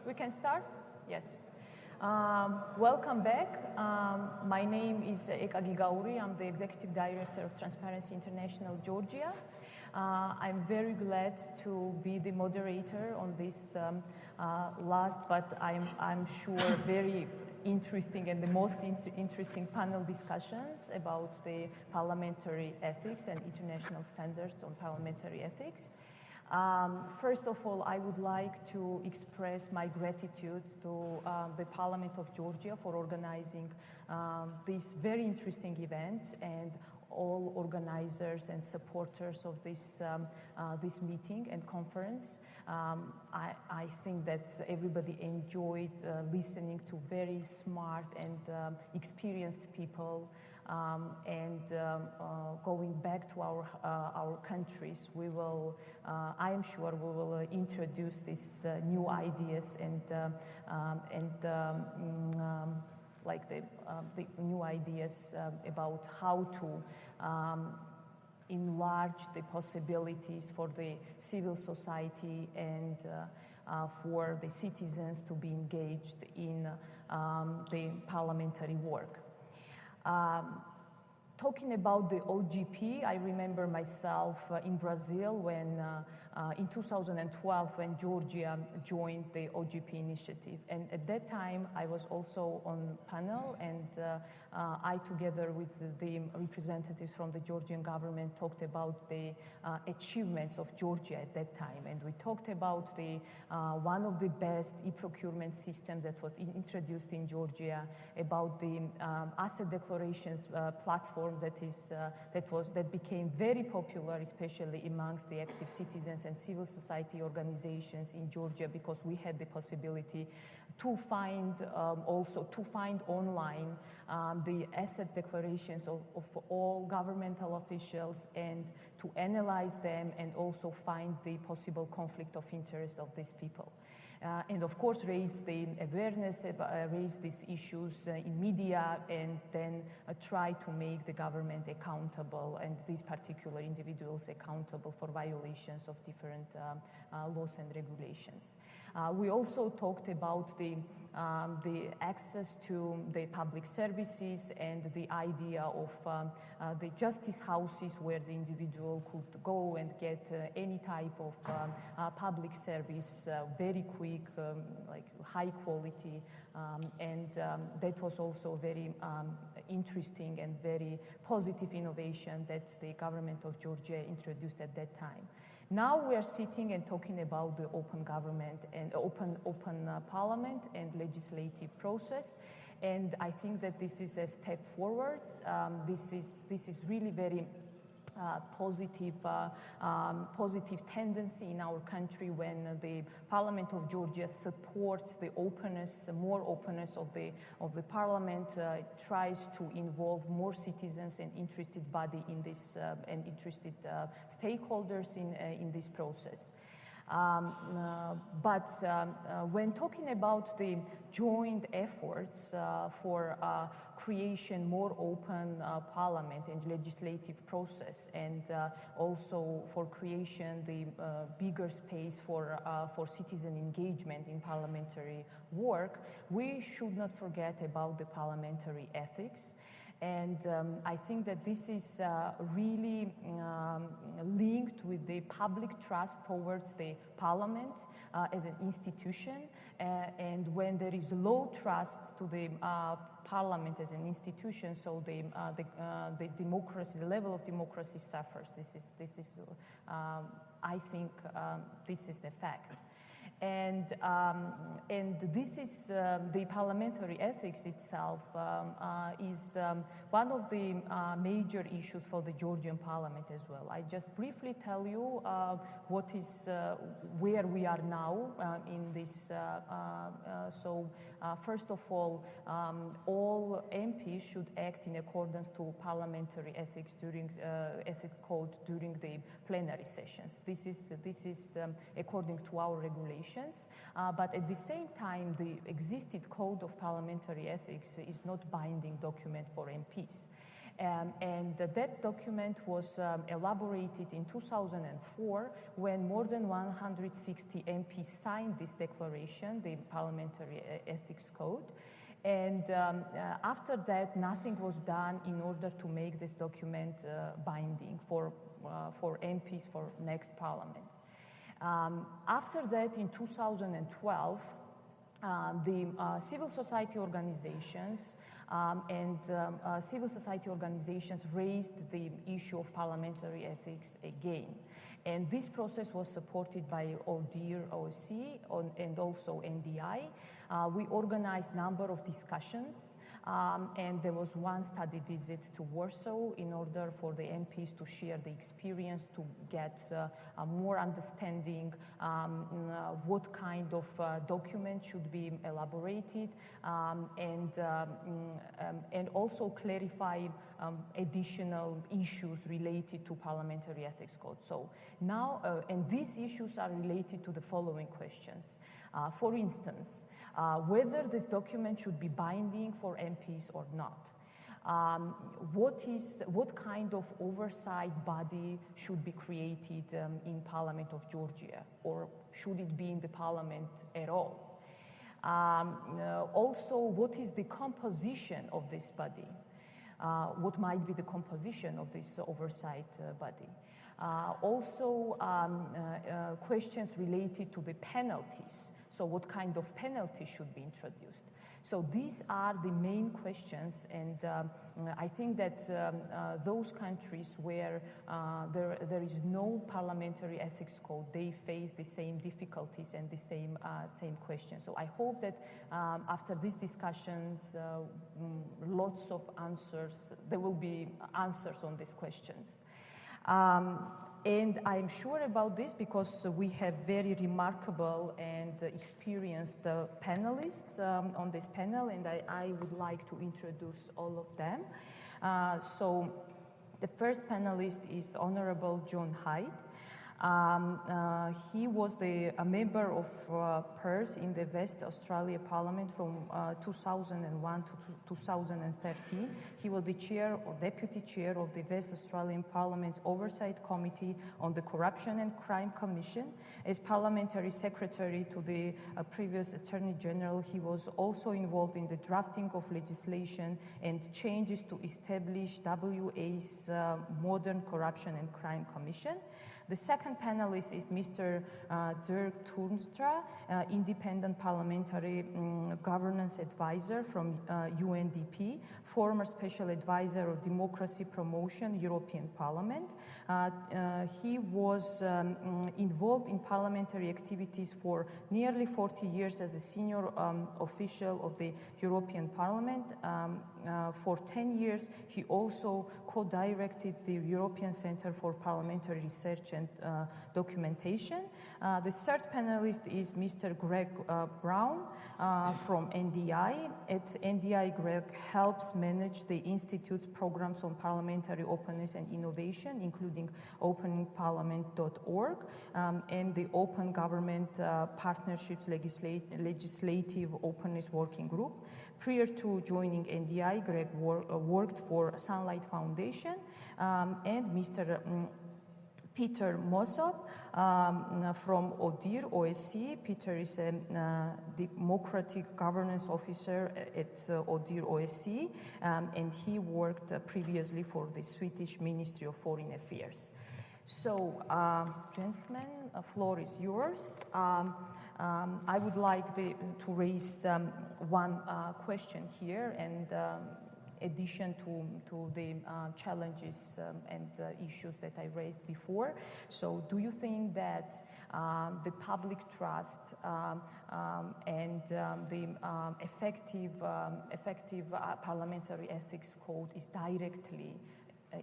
We can start? Yes. Welcome back. My name is Gigauri. I'm the Executive Director of Transparency International Georgia. I'm very glad to be the moderator on this last, but I'm sure very interesting and the most interesting panel discussions about the parliamentary ethics and international standards on parliamentary ethics. First of all, I would like to express my gratitude to the Parliament of Georgia for organizing this very interesting event and all organizers and supporters of this meeting and conference. I think that everybody enjoyed listening to very smart and experienced people. Going back to our countries, we will, I am sure, we will introduce these new ideas and the new ideas about how to enlarge the possibilities for the civil society and for the citizens to be engaged in the parliamentary work. Talking about the OGP, I remember myself in Brazil when, in 2012, when Georgia joined the OGP initiative. And at that time, I was also on panel, and I, together with the representatives from the Georgian government, talked about the achievements of Georgia at that time. And we talked about the one of the best e-procurement systems that was introduced in Georgia, about the asset declarations platform that became very popular, especially amongst the active citizens and civil society organizations in Georgia, because we had the possibility to find online the asset declarations of all governmental officials and to analyze them and also find the possible conflict of interest of these people. And of course raise the awareness, raise these issues in media, and then try to make the government accountable and these particular individuals accountable for violations of different laws and regulations. We also talked about the access to the public services and the idea of the justice houses where the individual could go and get any type of public service very quick, like high quality, and that was also very interesting and very positive innovation that the government of Georgia introduced at that time. Now we are sitting and talking about the open government and open parliament and legislative process, and I think that this is a step forwards. This is really very positive tendency in our country when the Parliament of Georgia supports the openness, more openness of the Parliament, tries to involve more citizens and interested body in this and interested stakeholders in this process. But when talking about the joint efforts for creation more open parliament and legislative process, and also for creation the bigger space for citizen engagement in parliamentary work, we should not forget about the parliamentary ethics. And I think that this is really linked with the public trust towards the parliament as an institution. And when there is low trust to the parliament as an institution, so the democracy, the level of democracy suffers. This is I think this is the fact. And this is the parliamentary ethics itself is one of the major issues for the Georgian parliament as well. I just briefly tell you what is where we are now in this. First of all MPs should act in accordance to parliamentary ethics during ethics code during the plenary sessions. This is according to our regulations. But at the same time, the existing code of parliamentary ethics is not binding document for MPs. And that document was elaborated in 2004 when more than 160 MPs signed this declaration, the Parliamentary Ethics Code. And after that, nothing was done in order to make this document binding for MPs for next parliaments. After that, in 2012, the civil society organizations raised the issue of parliamentary ethics again. And this process was supported by ODIHR, OSCE, and also NDI. We organized a number of discussions, and there was one study visit to Warsaw in order for the MPs to share the experience, to get a more understanding what kind of document should be elaborated, and also clarify additional issues related to parliamentary ethics code. So now, and these issues are related to the following questions. For instance, whether this document should be binding for MPs or not. What kind of oversight body should be created in Parliament of Georgia, or should it be in the Parliament at all? Also, what is the composition of this body? What might be the composition of this oversight body? Also, questions related to the penalties. So what kind of penalty should be introduced? So these are the main questions, and I think that those countries where there is no parliamentary ethics code, they face the same difficulties and the same questions. So I hope that after these discussions, lots of answers, there will be answers on these questions. And I'm sure about this because we have very remarkable and experienced panelists on this panel, and I would like to introduce all of them. So the first panelist is Honorable John Hyde. He was a member of Perth in the West Australia Parliament from 2001 to 2013. He was the chair or deputy chair of the West Australian Parliament's Oversight Committee on the Corruption and Crime Commission. As parliamentary secretary to the previous Attorney General, he was also involved in the drafting of legislation and changes to establish WA's Modern Corruption and Crime Commission. The second panelist is Mr. Dirk Toornstra, independent parliamentary governance advisor from UNDP, former special advisor of democracy promotion, European Parliament. He was involved in parliamentary activities for nearly 40 years as a senior official of the European Parliament. For 10 years, he also co-directed the European Centre for Parliamentary Research and Documentation. The third panelist is Mr. Greg Brown from NDI. At NDI, Greg helps manage the Institute's programs on parliamentary openness and innovation, including openingparliament.org and the Open Government Partnerships Legislative Openness Working Group. Prior to joining NDI, Greg worked for Sunlight Foundation, and Mr. Peter Mossop from ODIHR, OSCE. Peter is a democratic governance officer at ODIHR, OSCE, and he worked previously for the Swedish Ministry of Foreign Affairs. So, gentlemen, the floor is yours. I would like to raise one question here, and addition to the challenges and issues that I raised before. So do you think that the public trust and the effective parliamentary ethics code is directly,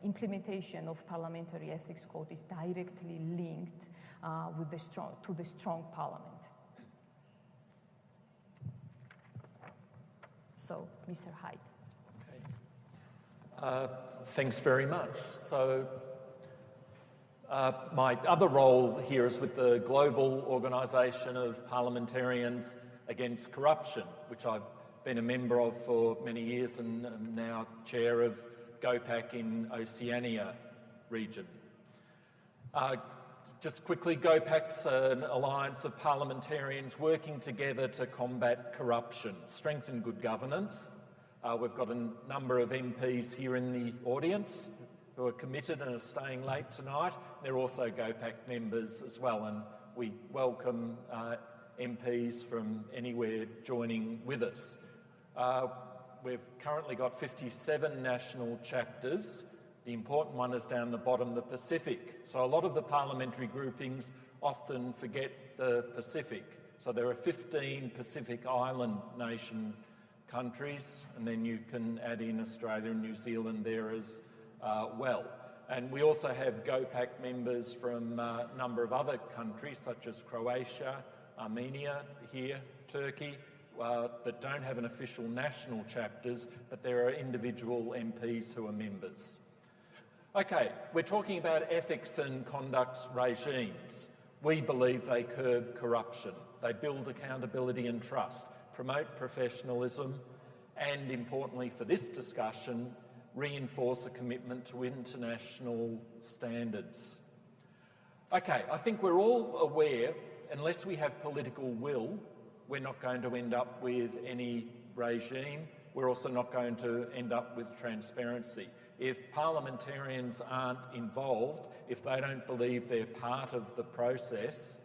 implementation of parliamentary ethics code is directly linked to the strong parliament? So, Mr. Hyde. Thanks very much. So my other role here is with the Global Organisation of Parliamentarians Against Corruption, which I've been a member of for many years and am now chair of GOPAC in Oceania region. Just quickly, GOPAC's an alliance of parliamentarians working together to combat corruption, strengthen good governance. We've got a number of MPs here in the audience who are committed and are staying late tonight. They're also GOPAC members as well, and we welcome MPs from anywhere joining with us. We've currently got 57 national chapters. The important one is down the bottom, the Pacific. So a lot of the parliamentary groupings often forget the Pacific. So there are 15 Pacific Island nation countries, and then you can add in Australia and New Zealand there as well. And we also have GOPAC members from a number of other countries, such as Croatia, Armenia here, Turkey, that don't have an official national chapters, but there are individual MPs who are members. Okay, we're talking about ethics and conduct regimes. We believe they curb corruption, they build accountability and trust, promote professionalism, and importantly for this discussion, reinforce a commitment to international standards. Okay, I think we're all aware, unless we have political will, we're not going to end up with any regime. We're also not going to end up with transparency. If parliamentarians aren't involved, if they don't believe they're part of the process,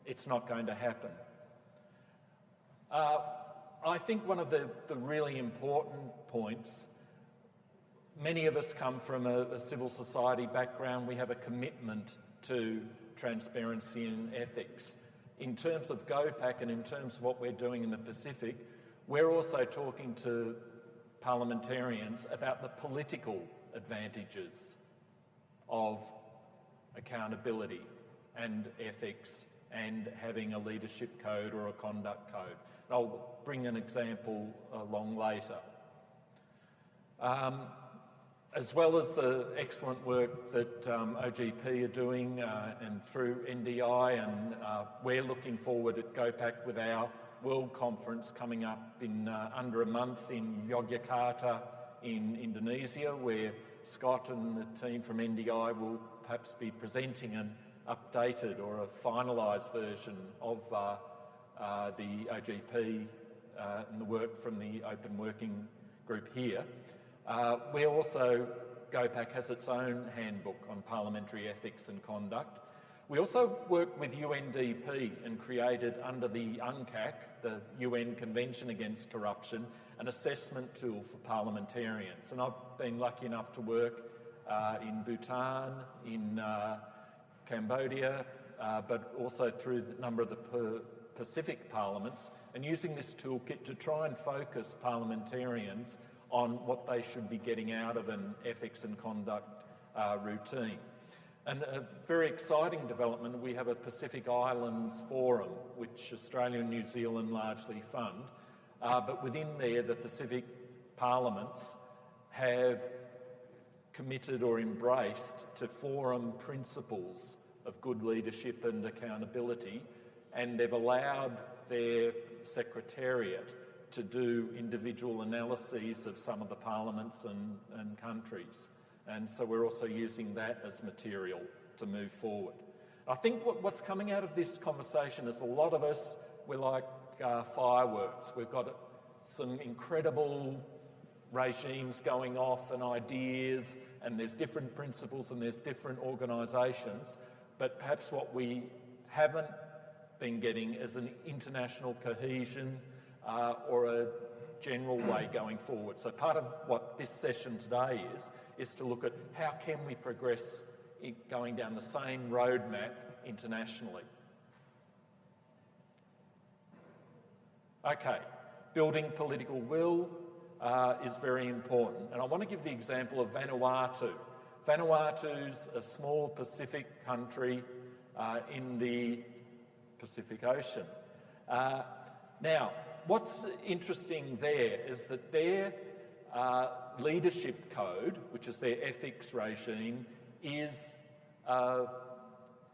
it's not going to happen. I think one of the really important points, many of us come from a civil society background. We have a commitment to transparency and ethics. In terms of GOPAC and in terms of what we're doing in the Pacific, we're also talking to parliamentarians about the political advantages of accountability and ethics and having a leadership code or a conduct code. I'll bring an example along later. As well as the excellent work that OGP are doing and through NDI, and we're looking forward at GOPAC with our World Conference coming up in under a month in Yogyakarta in Indonesia, where Scott and the team from NDI will perhaps be presenting an updated or a finalised version of the OGP and the work from the Open Working Group here. We also, GOPAC has its own handbook on parliamentary ethics and conduct. We also work with UNDP and created under the UNCAC, the UN Convention Against Corruption, an assessment tool for parliamentarians. And I've been lucky enough to work in Bhutan, in Cambodia, but also through a number of the Pacific parliaments, and using this toolkit to try and focus parliamentarians on what they should be getting out of an ethics and conduct routine. And a very exciting development, we have a Pacific Islands Forum, which Australia and New Zealand largely fund, but within there the Pacific parliaments have committed or embraced to forum principles of good leadership and accountability, and they've allowed their secretariat to do individual analyses of some of the parliaments and countries. And so we're also using that as material to move forward. I think what's coming out of this conversation is a lot of us, we're like fireworks. We've got some incredible regimes going off and ideas, and there's different principles and there's different organisations, but perhaps what we haven't been getting is an international cohesion or a general way going forward. So part of what this session today is to look at how can we progress in going down the same roadmap internationally. Okay, building political will is very important, and I want to give the example of Vanuatu. Vanuatu's a small Pacific country in the Pacific Ocean. Now, what's interesting there is that their leadership code, which is their ethics regime, is a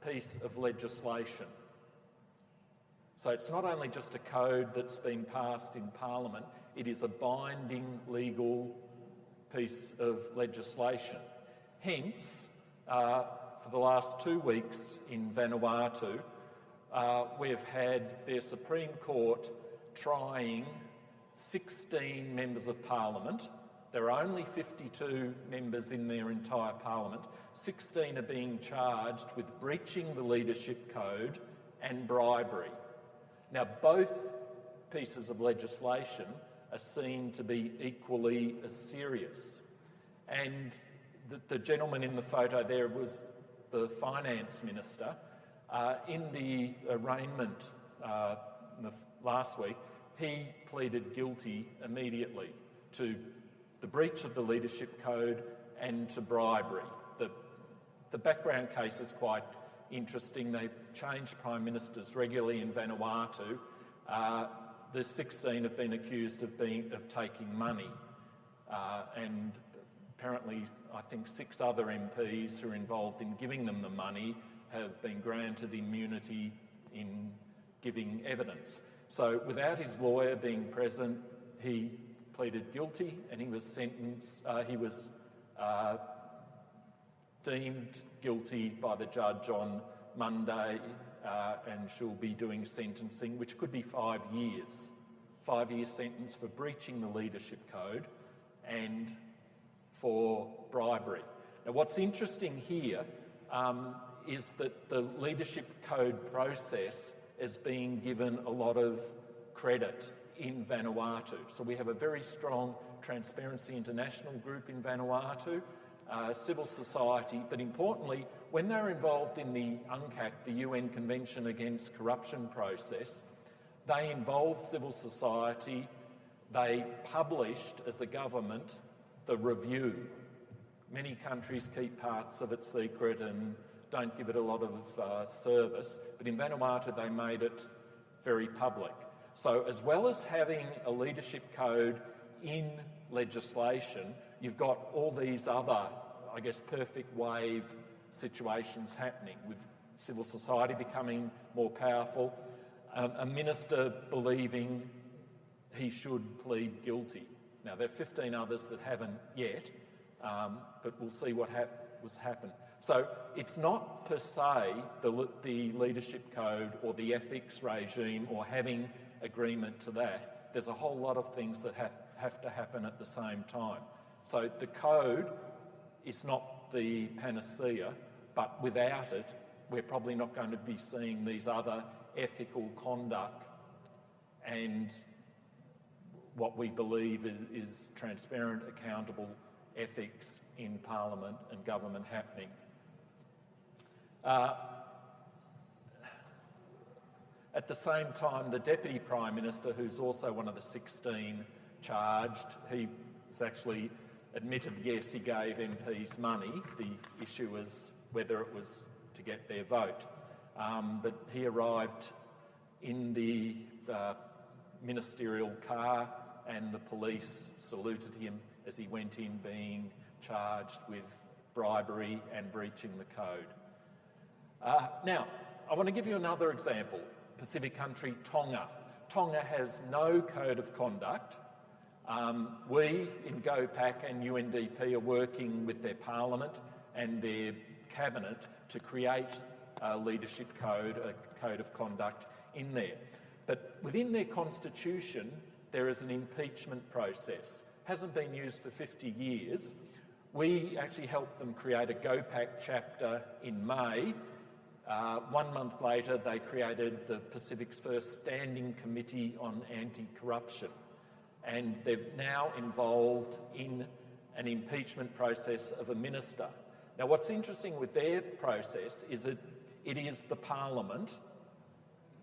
piece of legislation. So it's not only just a code that's been passed in Parliament, it is a binding legal piece of legislation. Hence, for the last 2 weeks in Vanuatu, we've had their Supreme Court trying 16 members of Parliament. There are only 52 members in their entire Parliament. 16 are being charged with breaching the Leadership Code and bribery. Now, both pieces of legislation are seen to be equally as serious. And the gentleman in the photo there was the Finance Minister. In the arraignment last week, he pleaded guilty immediately to the breach of the Leadership Code and to bribery. The background case is quite interesting. They change Prime Ministers regularly in Vanuatu. The 16 have been accused of taking money, and apparently I think 6 other MPs who are involved in giving them the money have been granted immunity in giving evidence. So without his lawyer being present, he pleaded guilty and he was sentenced, deemed guilty by the judge on Monday, and she'll be doing sentencing, which could be 5 years. 5-year sentence for breaching the Leadership Code and for bribery. Now, what's interesting here is that the Leadership Code process is being given a lot of credit in Vanuatu. So we have a very strong Transparency International group in Vanuatu, civil society, but importantly, when they're involved in the UNCAC, the UN Convention Against Corruption process, they involve civil society. They published, as a government, the review. Many countries keep parts of it secret and don't give it a lot of service, but in Vanuatu they made it very public. So as well as having a Leadership Code in legislation, you've got all these other, I guess, perfect wave situations happening, with civil society becoming more powerful, a minister believing he should plead guilty. Now, there are 15 others that haven't yet, but we'll see what happen. So it's not per se the Leadership Code or the ethics regime or having agreement to that. There's a whole lot of things that have to happen at the same time. So the code is not the panacea, but without it, we're probably not going to be seeing these other ethical conduct and what we believe is transparent, accountable ethics in Parliament and government happening. At the same time, the Deputy Prime Minister, who's also one of the 16 charged, he has actually admitted, yes, he gave MPs money. The issue was whether it was to get their vote. But he arrived in the ministerial car and the police saluted him as he went in, being charged with bribery and breaching the code. Now, I want to give you another example. Pacific country, Tonga. Tonga has no code of conduct. We in GOPAC and UNDP are working with their parliament and their cabinet to create a leadership code, a code of conduct in there. But within their constitution, there is an impeachment process. Hasn't been used for 50 years. We actually helped them create a GOPAC chapter in May. 1 month later, they created the Pacific's first Standing Committee on Anti-Corruption, and they're now involved in an impeachment process of a minister. Now, what's interesting with their process is that it is the Parliament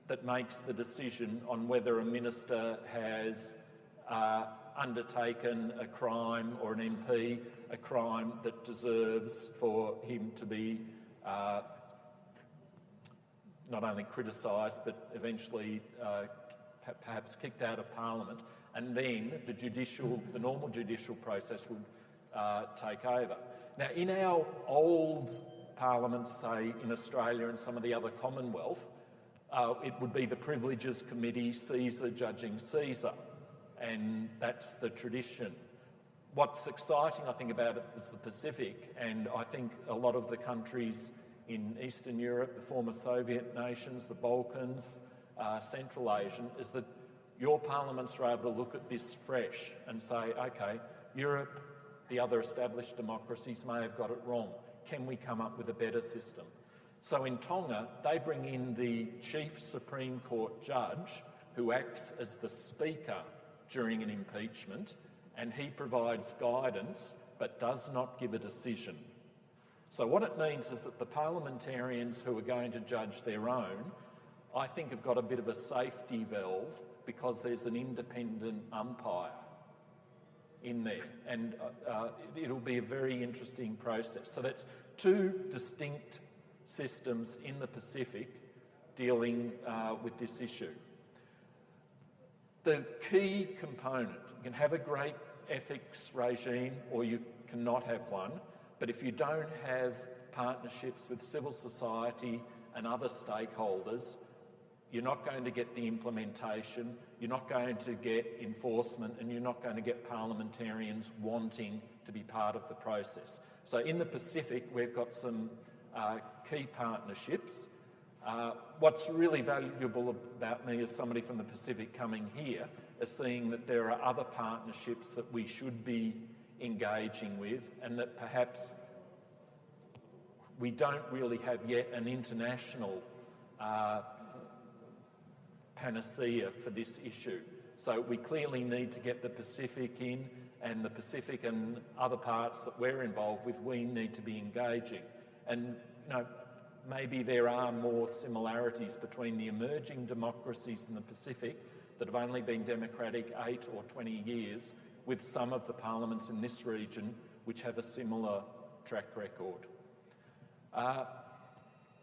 that makes the decision on whether a minister has undertaken a crime, or an MP a crime that deserves for him to be not only criticised but eventually perhaps kicked out of Parliament, and then the normal judicial process would take over. Now, in our old parliaments, say in Australia and some of the other Commonwealth, it would be the Privileges Committee, Caesar judging Caesar, and that's the tradition. What's exciting, I think, about it is the Pacific, and I think a lot of the countries in Eastern Europe, the former Soviet nations, the Balkans, Central Asian, is that your parliaments are able to look at this fresh and say, okay, Europe, the other established democracies may have got it wrong. Can we come up with a better system? So in Tonga, they bring in the Chief Supreme Court judge who acts as the Speaker during an impeachment, and he provides guidance but does not give a decision. So what it means is that the parliamentarians who are going to judge their own, I think, have got a bit of a safety valve because there's an independent umpire in there, and it'll be a very interesting process. So that's two distinct systems in the Pacific dealing with this issue. The key component, you can have a great ethics regime or you cannot have one, but if you don't have partnerships with civil society and other stakeholders, you're not going to get the implementation, you're not going to get enforcement, and you're not going to get parliamentarians wanting to be part of the process. So in the Pacific, we've got some key partnerships. What's really valuable about me as somebody from the Pacific coming here is seeing that there are other partnerships that we should be engaging with, and that perhaps we don't really have yet an international panacea for this issue. So we clearly need to get the Pacific in, and the Pacific and other parts that we're involved with, we need to be engaging. And you know, maybe there are more similarities between the emerging democracies in the Pacific that have only been democratic 8 or 20 years with some of the parliaments in this region which have a similar track record.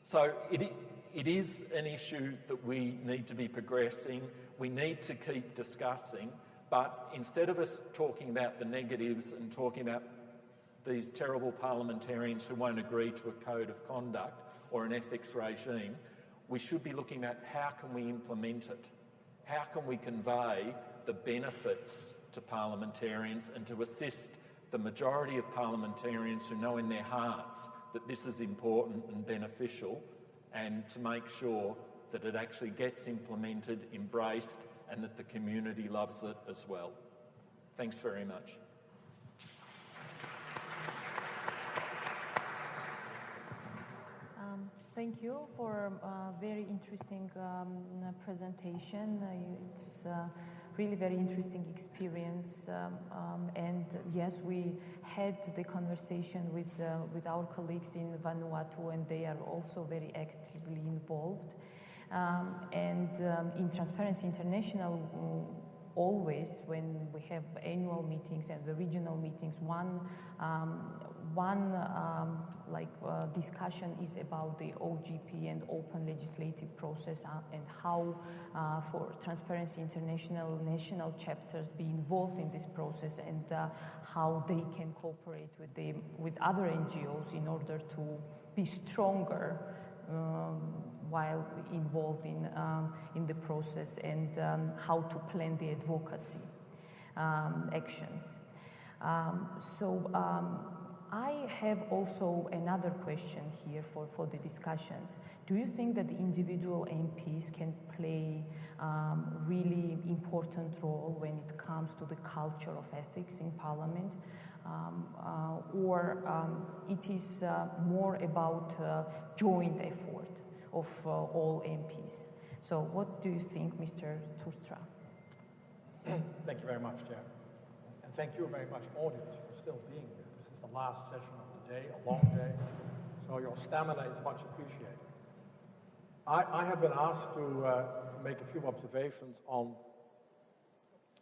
So it is an issue that we need to be progressing. We need to keep discussing, but instead of us talking about the negatives and talking about these terrible parliamentarians who won't agree to a code of conduct or an ethics regime, we should be looking at how can we implement it? How can we convey the benefits to parliamentarians and to assist the majority of parliamentarians who know in their hearts that this is important and beneficial, and to make sure that it actually gets implemented, embraced, and that the community loves it as well. Thanks very much. Thank you for a very interesting presentation. It's really very interesting experience. And yes, we had the conversation with our colleagues in Vanuatu, and they are also very actively involved. In Transparency International, always when we have annual meetings and the regional meetings, one discussion is about the OGP and open legislative process and how for Transparency International national chapters be involved in this process, and how they can cooperate with other NGOs in order to be stronger while involved in the process, and how to plan the advocacy actions. I have also another question here for the discussions. Do you think that the individual MPs can play really important role when it comes to the culture of ethics in Parliament? Or it is more about joint effort of all MPs? So what do you think, Mr. Toornstra? Thank you very much, Chair. And thank you very much, audience, for still being here. This is the last session of the day, a long day, so your stamina is much appreciated. I have been asked to make a few observations on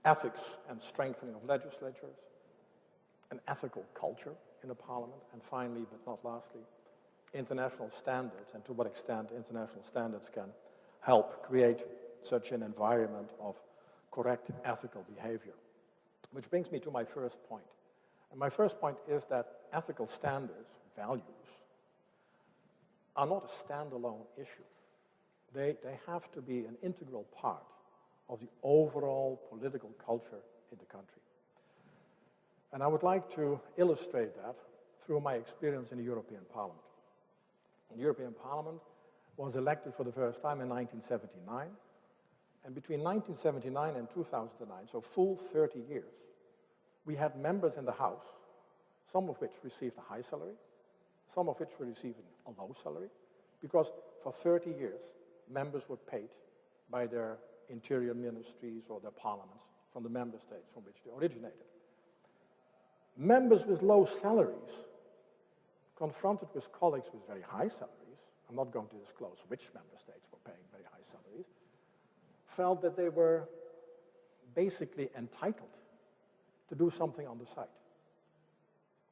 ethics and strengthening of legislatures, an ethical culture in a parliament, and finally, but not lastly, international standards, and to what extent international standards can help create such an environment of correct ethical behavior. Which brings me to my first point. And my first point is that ethical standards, values, are not a standalone issue. They have to be an integral part of the overall political culture in the country. And I would like to illustrate that through my experience in the European Parliament. The European Parliament was elected for the first time in 1979. And between 1979 and 2009, so full 30 years, we had members in the House, some of which received a high salary, some of which were receiving a low salary, because for 30 years, members were paid by their interior ministries or their parliaments from the member states from which they originated. Members with low salaries, confronted with colleagues with very high salaries, I'm not going to disclose which member states were paying very high salaries, felt that they were basically entitled to do something on the side,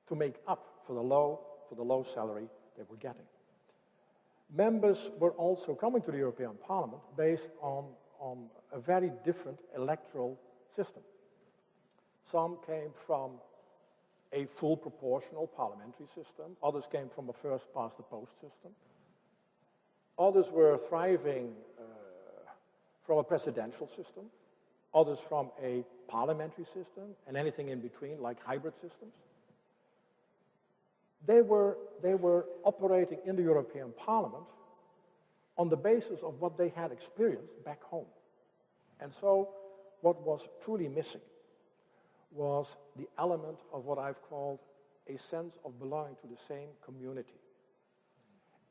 to make up for the low salary they were getting. Members were also coming to the European Parliament based on a very different electoral system. Some came from a full proportional parliamentary system. Others came from a first-past-the-post system. Others were thriving from a presidential system. Others from a parliamentary system, and anything in between, like hybrid systems. They were operating in the European Parliament on the basis of what they had experienced back home. And so what was truly missing was the element of what I've called a sense of belonging to the same community,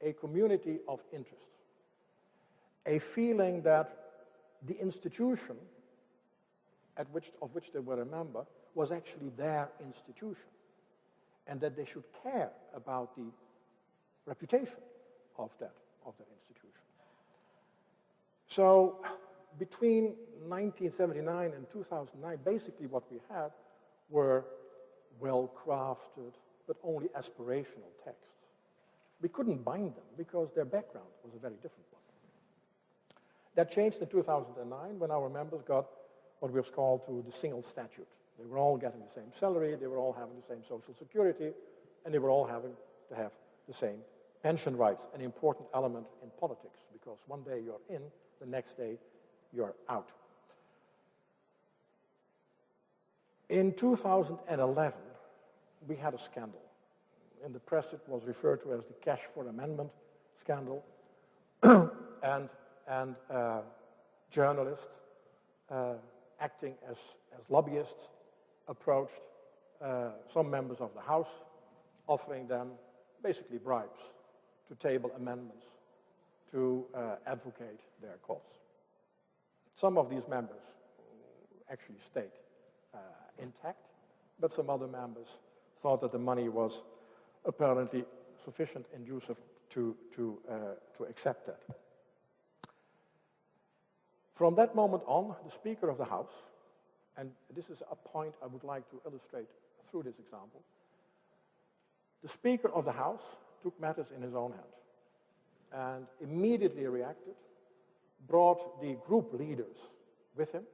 a community of interest, a feeling that the institution of which they were a member was actually their institution, and that they should care about the reputation of that institution. So between 1979 and 2009, basically what we had were well-crafted, but only aspirational texts. We couldn't bind them because their background was a very different one. That changed in 2009 when our members got what was called to the single statute. They were all getting the same salary, they were all having the same social security, and they were all having to have the same pension rights, an important element in politics, because one day you're in, the next day you're out. In 2011, we had a scandal. In the press, it was referred to as the cash for amendment scandal, and journalists acting as lobbyists approached some members of the House, offering them basically bribes to table amendments to advocate their cause. Some of these members actually stayed intact, but some other members thought that the money was apparently sufficient inducive to accept that. From that moment on, the Speaker of the House, and this is a point I would like to illustrate through this example, the Speaker of the House took matters in his own hand and immediately reacted, brought the group leaders with him,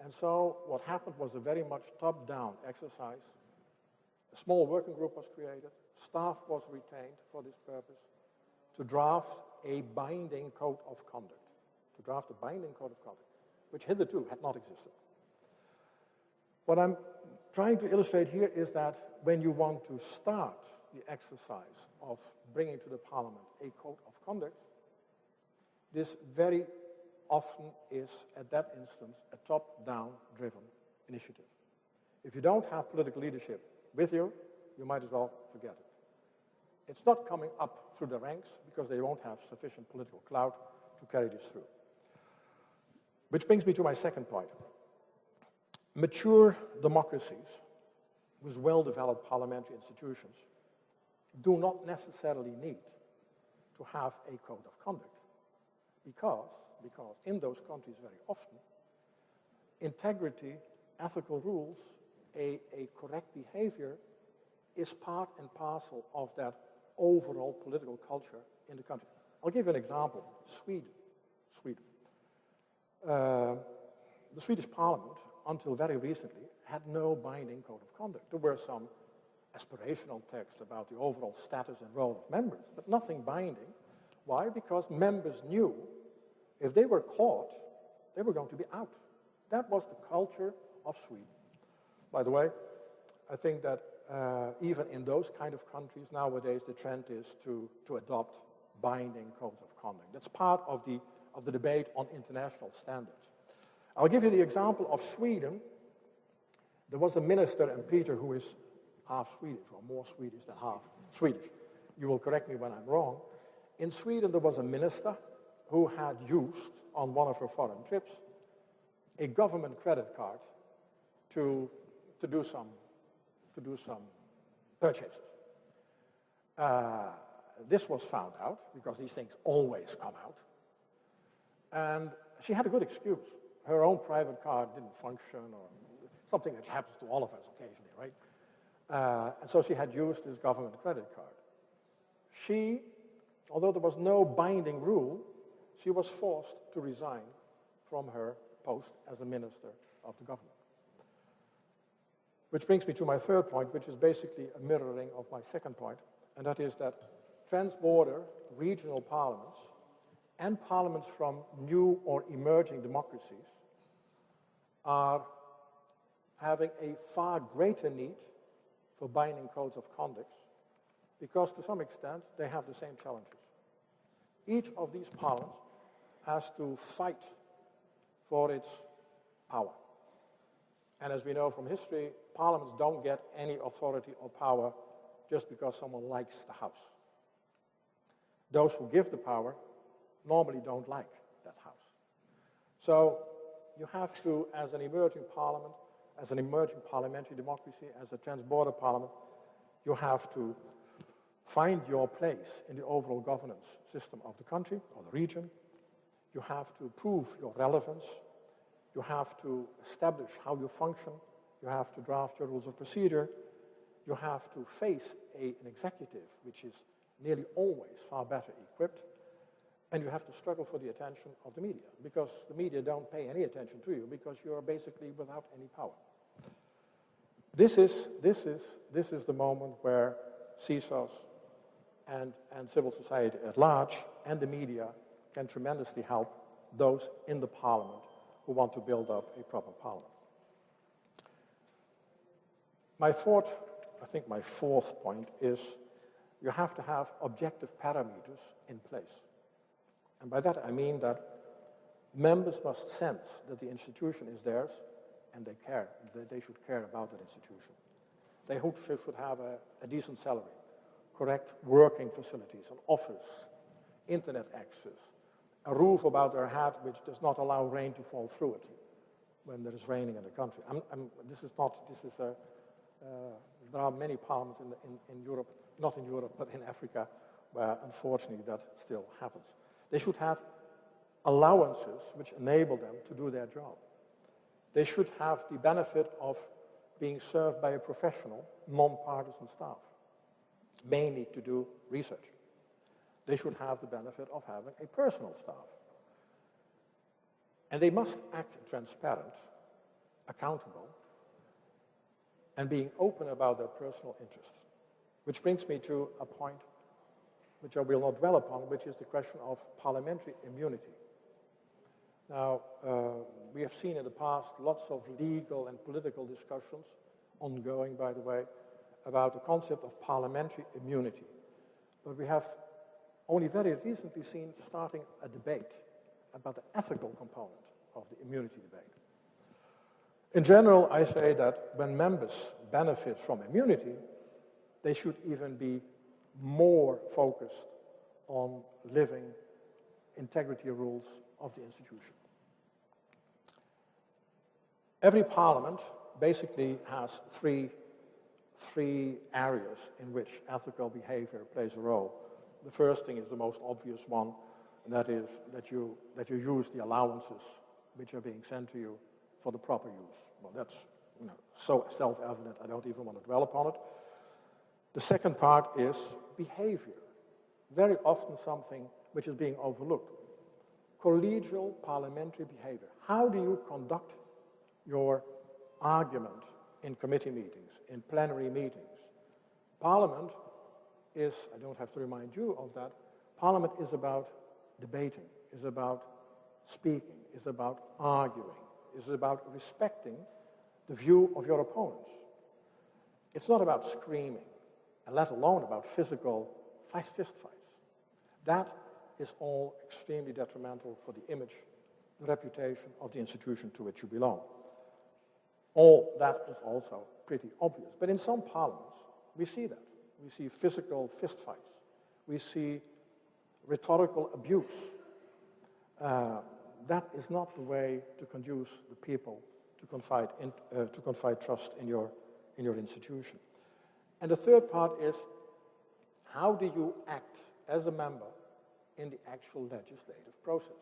and so what happened was a very much top-down exercise. A small working group was created, staff was retained for this purpose, to draft a binding code of conduct. Which hitherto had not existed. What I'm trying to illustrate here is that when you want to start the exercise of bringing to the Parliament a code of conduct, this very often is, at that instance, a top-down driven initiative. If you don't have political leadership with you, you might as well forget it. It's not coming up through the ranks because they won't have sufficient political clout to carry this through. Which brings me to my second point. Mature democracies with well-developed parliamentary institutions do not necessarily need to have a code of conduct because in those countries very often, integrity, ethical rules, a correct behavior is part and parcel of that overall political culture in the country. I'll give you an example. Sweden. The Swedish Parliament, until very recently, had no binding code of conduct. There were some aspirational texts about the overall status and role of members, but nothing binding. Why? Because members knew if they were caught, they were going to be out. That was the culture of Sweden. By the way, I think that even in those kind of countries nowadays, the trend is to adopt binding codes of conduct. That's part of the debate on international standards. I'll give you the example of Sweden. There was a minister, and Peter, who is half Swedish, or more Swedish than half Swedish. You will correct me when I'm wrong. In Sweden, there was a minister who had used, on one of her foreign trips, a government credit card to do some purchases. This was found out, because these things always come out. And she had a good excuse. Her own private card didn't function, or something that happens to all of us occasionally, right? And so she had used this government credit card. She, although there was no binding rule, she was forced to resign from her post as a minister of the government. Which brings me to my third point, which is basically a mirroring of my second point, and that is that trans-border regional parliaments and parliaments from new or emerging democracies are having a far greater need for binding codes of conduct, because to some extent they have the same challenges. Each of these parliaments has to fight for its power. And as we know from history, parliaments don't get any authority or power just because someone likes the house. Those who give the power normally don't like that house. So you have to, as an emerging parliament, as an emerging parliamentary democracy, as a trans-border parliament, you have to find your place in the overall governance system of the country or the region. You have to prove your relevance. You have to establish how you function. You have to draft your rules of procedure. You have to face an executive which is nearly always far better equipped. And you have to struggle for the attention of the media, because the media don't pay any attention to you because you are basically without any power. This is the moment where CISOs and civil society at large and the media can tremendously help those in the parliament who want to build up a proper parliament. My fourth point is you have to have objective parameters in place. And by that I mean that members must sense that the institution is theirs and they care. They should care about that institution. They should have a decent salary, correct working facilities, an office, internet access, a roof above their head which does not allow rain to fall through it when there is raining in the country. There are many parliaments in Europe, not in Europe, but in Africa, where unfortunately that still happens. They should have allowances which enable them to do their job. They should have the benefit of being served by a professional, non-partisan staff, mainly to do research. They should have the benefit of having a personal staff. And they must act transparent, accountable, and being open about their personal interests. Which brings me to a point which I will not dwell upon, which is the question of parliamentary immunity. Now, we have seen in the past lots of legal and political discussions, ongoing by the way, about the concept of parliamentary immunity. But we have only very recently seen starting a debate about the ethical component of the immunity debate. In general, I say that when members benefit from immunity, they should even be more focused on living integrity rules of the institution. Every parliament basically has three areas in which ethical behavior plays a role. The first thing is the most obvious one, and that is that you use the allowances which are being sent to you for the proper use. Well, that's so self-evident, I don't even want to dwell upon it. The second part is behavior, very often something which is being overlooked. Collegial parliamentary behavior. How do you conduct your argument in committee meetings, in plenary meetings? Parliament is, I don't have to remind you of that, Parliament is about debating, is about speaking, is about arguing, is about respecting the view of your opponents. It's not about screaming, and let alone about physical fist fights. That is all extremely detrimental for the image, the reputation of the institution to which you belong. All that is also pretty obvious. But in some parliaments, we see that. We see physical fistfights. We see rhetorical abuse. That is not the way to conduce the people to confide trust in your institution. And the third part is, how do you act as a member in the actual legislative process?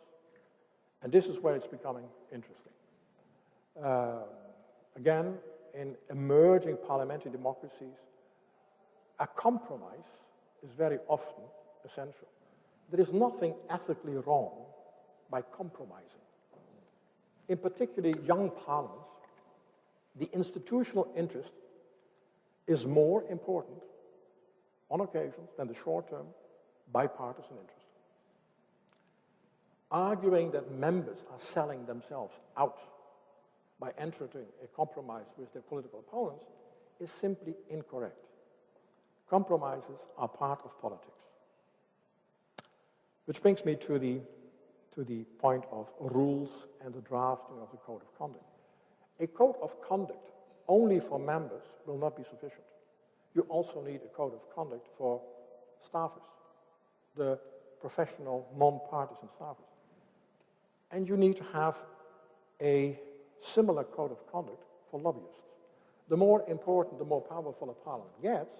And this is where it's becoming interesting. Again, in emerging parliamentary democracies, a compromise is very often essential. There is nothing ethically wrong by compromising. In particularly young parliaments, the institutional interest is more important on occasions than the short-term bipartisan interest. Arguing that members are selling themselves out by entering a compromise with their political opponents is simply incorrect. Compromises are part of politics. Which brings me to the point of rules and the drafting of the code of conduct. A code of conduct only for members will not be sufficient. You also need a code of conduct for staffers, the professional, non-partisan staffers. And you need to have a similar code of conduct for lobbyists. The more important, the more powerful a parliament gets,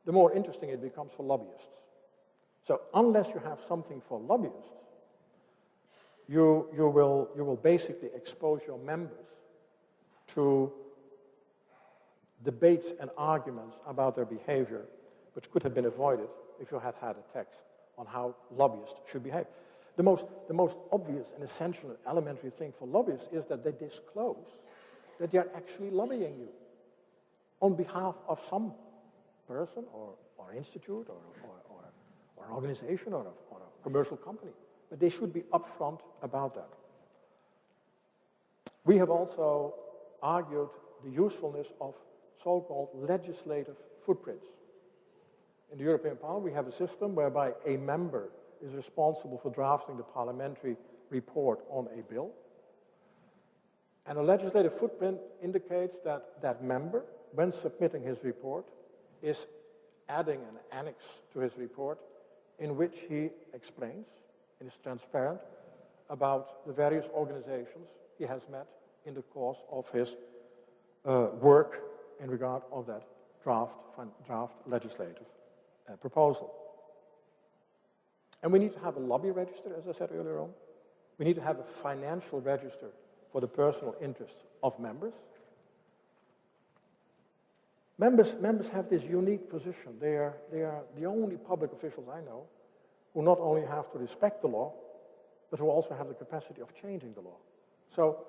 the more interesting it becomes for lobbyists. So unless you have something for lobbyists, you will basically expose your members to debates and arguments about their behavior, which could have been avoided if you had had a text on how lobbyists should behave. The most obvious and essential and elementary thing for lobbyists is that they disclose that they are actually lobbying you on behalf of some person or institute or an organization or a commercial company. But they should be upfront about that. We have also argued the usefulness of so-called legislative footprints. In the European Parliament, we have a system whereby a member is responsible for drafting the parliamentary report on a bill. And a legislative footprint indicates that that member, when submitting his report, is adding an annex to his report in which he explains and is transparent about the various organizations he has met in the course of his work in regard of that draft legislative proposal. And we need to have a lobby register, as I said earlier on. We need to have a financial register for the personal interests of members. Members have this unique position. They are the only public officials I know who not only have to respect the law, but who also have the capacity of changing the law. So,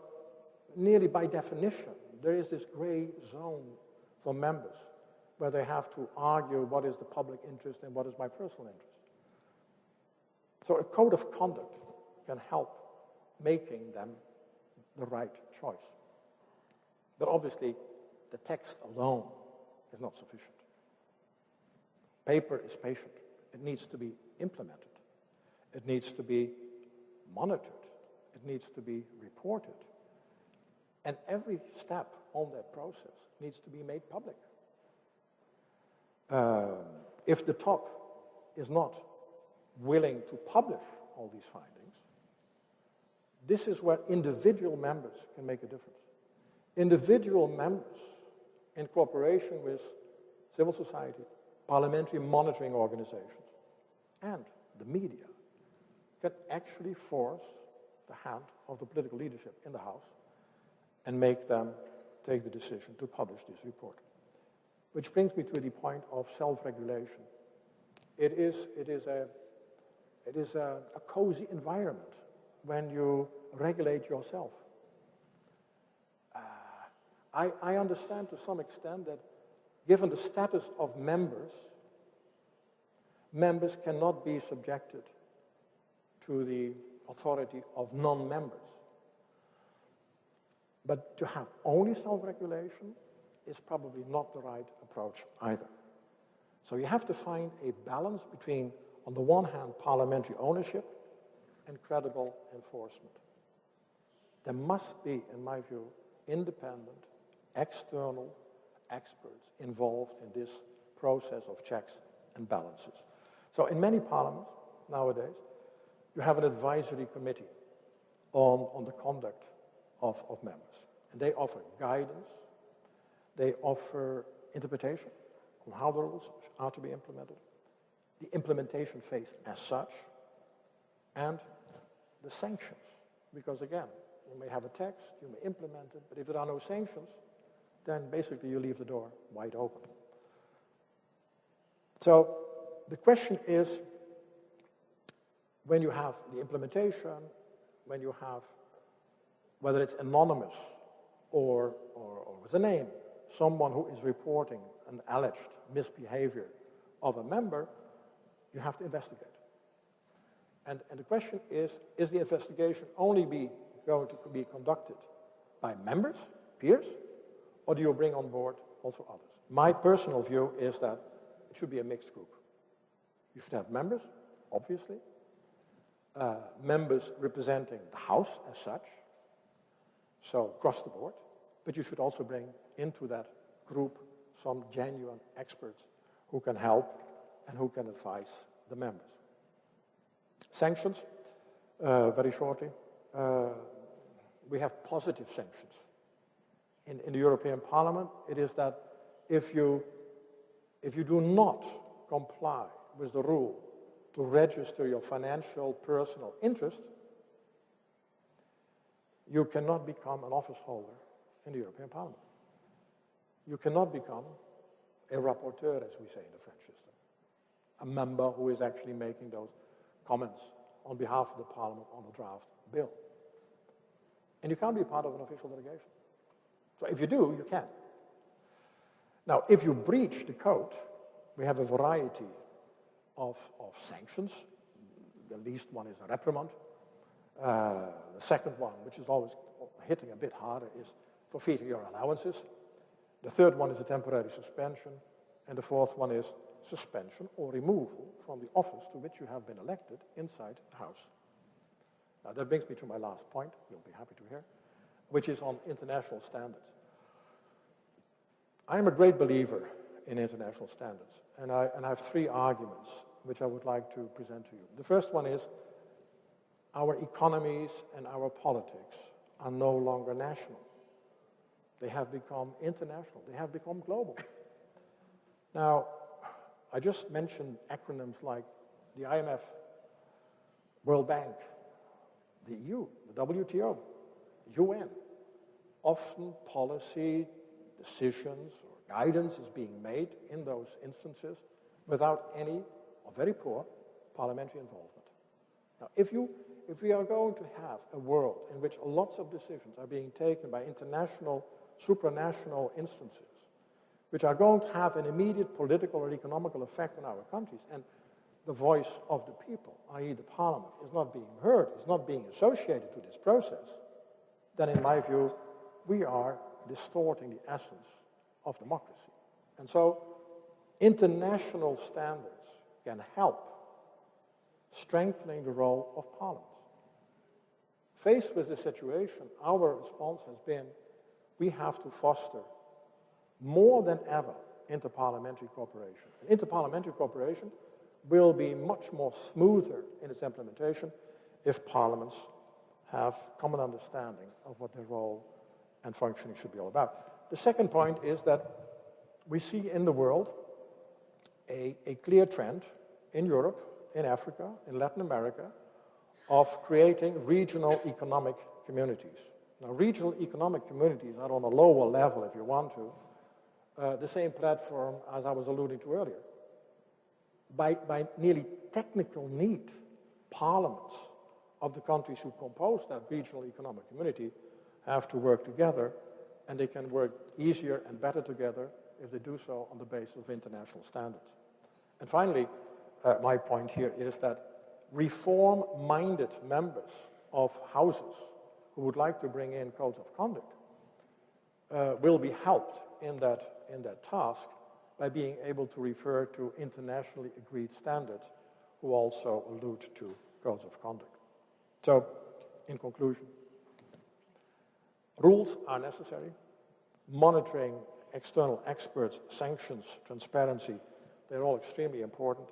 nearly by definition, there is this gray zone for members where they have to argue what is the public interest and what is my personal interest. So a code of conduct can help making them the right choice. But obviously, the text alone is not sufficient. Paper is patient. It needs to be implemented. It needs to be monitored. It needs to be reported. And every step on that process needs to be made public. If the top is not willing to publish all these findings, this is where individual members can make a difference. Individual members, in cooperation with civil society, parliamentary monitoring organizations, and the media, can actually force the hand of the political leadership in the House and make them take the decision to publish this report. Which brings me to the point of self-regulation. It is a cozy environment when you regulate yourself. I understand to some extent that given the status of members cannot be subjected to the authority of non-members. But to have only self-regulation is probably not the right approach either. So you have to find a balance between, on the one hand, parliamentary ownership and credible enforcement. There must be, in my view, independent, external experts involved in this process of checks and balances. So in many parliaments nowadays, you have an advisory committee on the conduct of members. And they offer guidance, they offer interpretation on how the rules are to be implemented, the implementation phase as such, and the sanctions. Because again, you may have a text, you may implement it, but if there are no sanctions, then basically you leave the door wide open. So the question is, when you have the implementation, when you have, whether it's anonymous or with a name, someone who is reporting an alleged misbehavior of a member, you have to investigate. And the question is the investigation only going to be conducted by members, peers, or do you bring on board also others? My personal view is that it should be a mixed group. You should have members, obviously, members representing the House as such, so across the board, but you should also bring into that group some genuine experts who can help and who can advise the members. Sanctions, very shortly. We have positive sanctions. In the European Parliament, it is that if you do not comply with the rule to register your financial personal interest, you cannot become an office holder in the European Parliament. You cannot become a rapporteur, as we say in the French system, a member who is actually making those comments on behalf of the Parliament on a draft bill. And you can't be part of an official delegation. So if you do, you can. Now, if you breach the code, we have a variety of sanctions. The least one is a reprimand. The second one, which is always hitting a bit harder, is forfeiting your allowances. The third one is a temporary suspension. And the fourth one is suspension or removal from the office to which you have been elected inside the House. Now, that brings me to my last point, you'll be happy to hear, which is on international standards. I am a great believer in international standards, and I have three arguments which I would like to present to you. The first one is our economies and our politics are no longer national. They have become international. They have become global. Now, I just mentioned acronyms like the IMF, World Bank, the EU, the WTO, the UN. Often policy decisions or guidance is being made in those instances without any or very poor parliamentary involvement. Now, if we are going to have a world in which lots of decisions are being taken by international, supranational instances, which are going to have an immediate political or economical effect on our countries, and the voice of the people, i.e. the Parliament, is not being heard, is not being associated to this process, then in my view, we are distorting the essence of democracy. And so, international standards can help strengthening the role of parliaments. Faced with this situation, our response has been, we have to foster more than ever interparliamentary cooperation. And interparliamentary cooperation will be much more smoother in its implementation if parliaments have common understanding of what their role and functioning should be all about. The second point is that we see in the world a clear trend in Europe, in Africa, in Latin America, of creating regional economic communities. Now, regional economic communities are on a lower level, if you want to, the same platform as I was alluding to earlier. By nearly technical need, parliaments of the countries who compose that regional economic community have to work together, and they can work easier and better together if they do so on the basis of international standards. And finally, my point here is that reform-minded members of houses who would like to bring in codes of conduct will be helped in that task by being able to refer to internationally agreed standards who also allude to codes of conduct. So, in conclusion, rules are necessary. Monitoring, external experts, sanctions, transparency, they're all extremely important.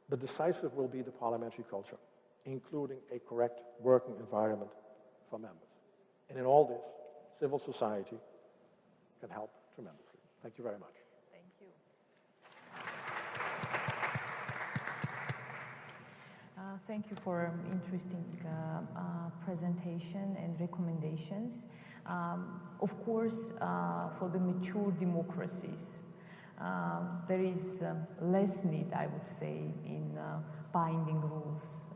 But decisive will be the parliamentary culture, including a correct working environment for members. And in all this, civil society can help tremendously. Thank you very much. Thank you. Thank you for an interesting presentation and recommendations. Of course, for the mature democracies, there is less need, I would say, in binding rules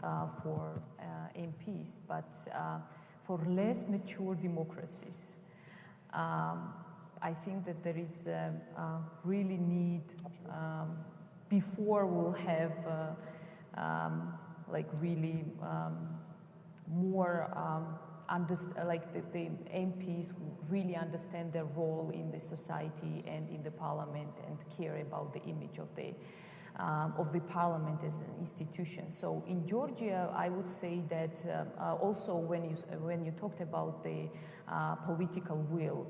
for MPs, but for less mature democracies, I think that there is really need before we'll have like really more like the MPs really understand their role in the society and in the parliament and care about the image of the parliament as an institution. So in Georgia, I would say that also when you talked about the political will,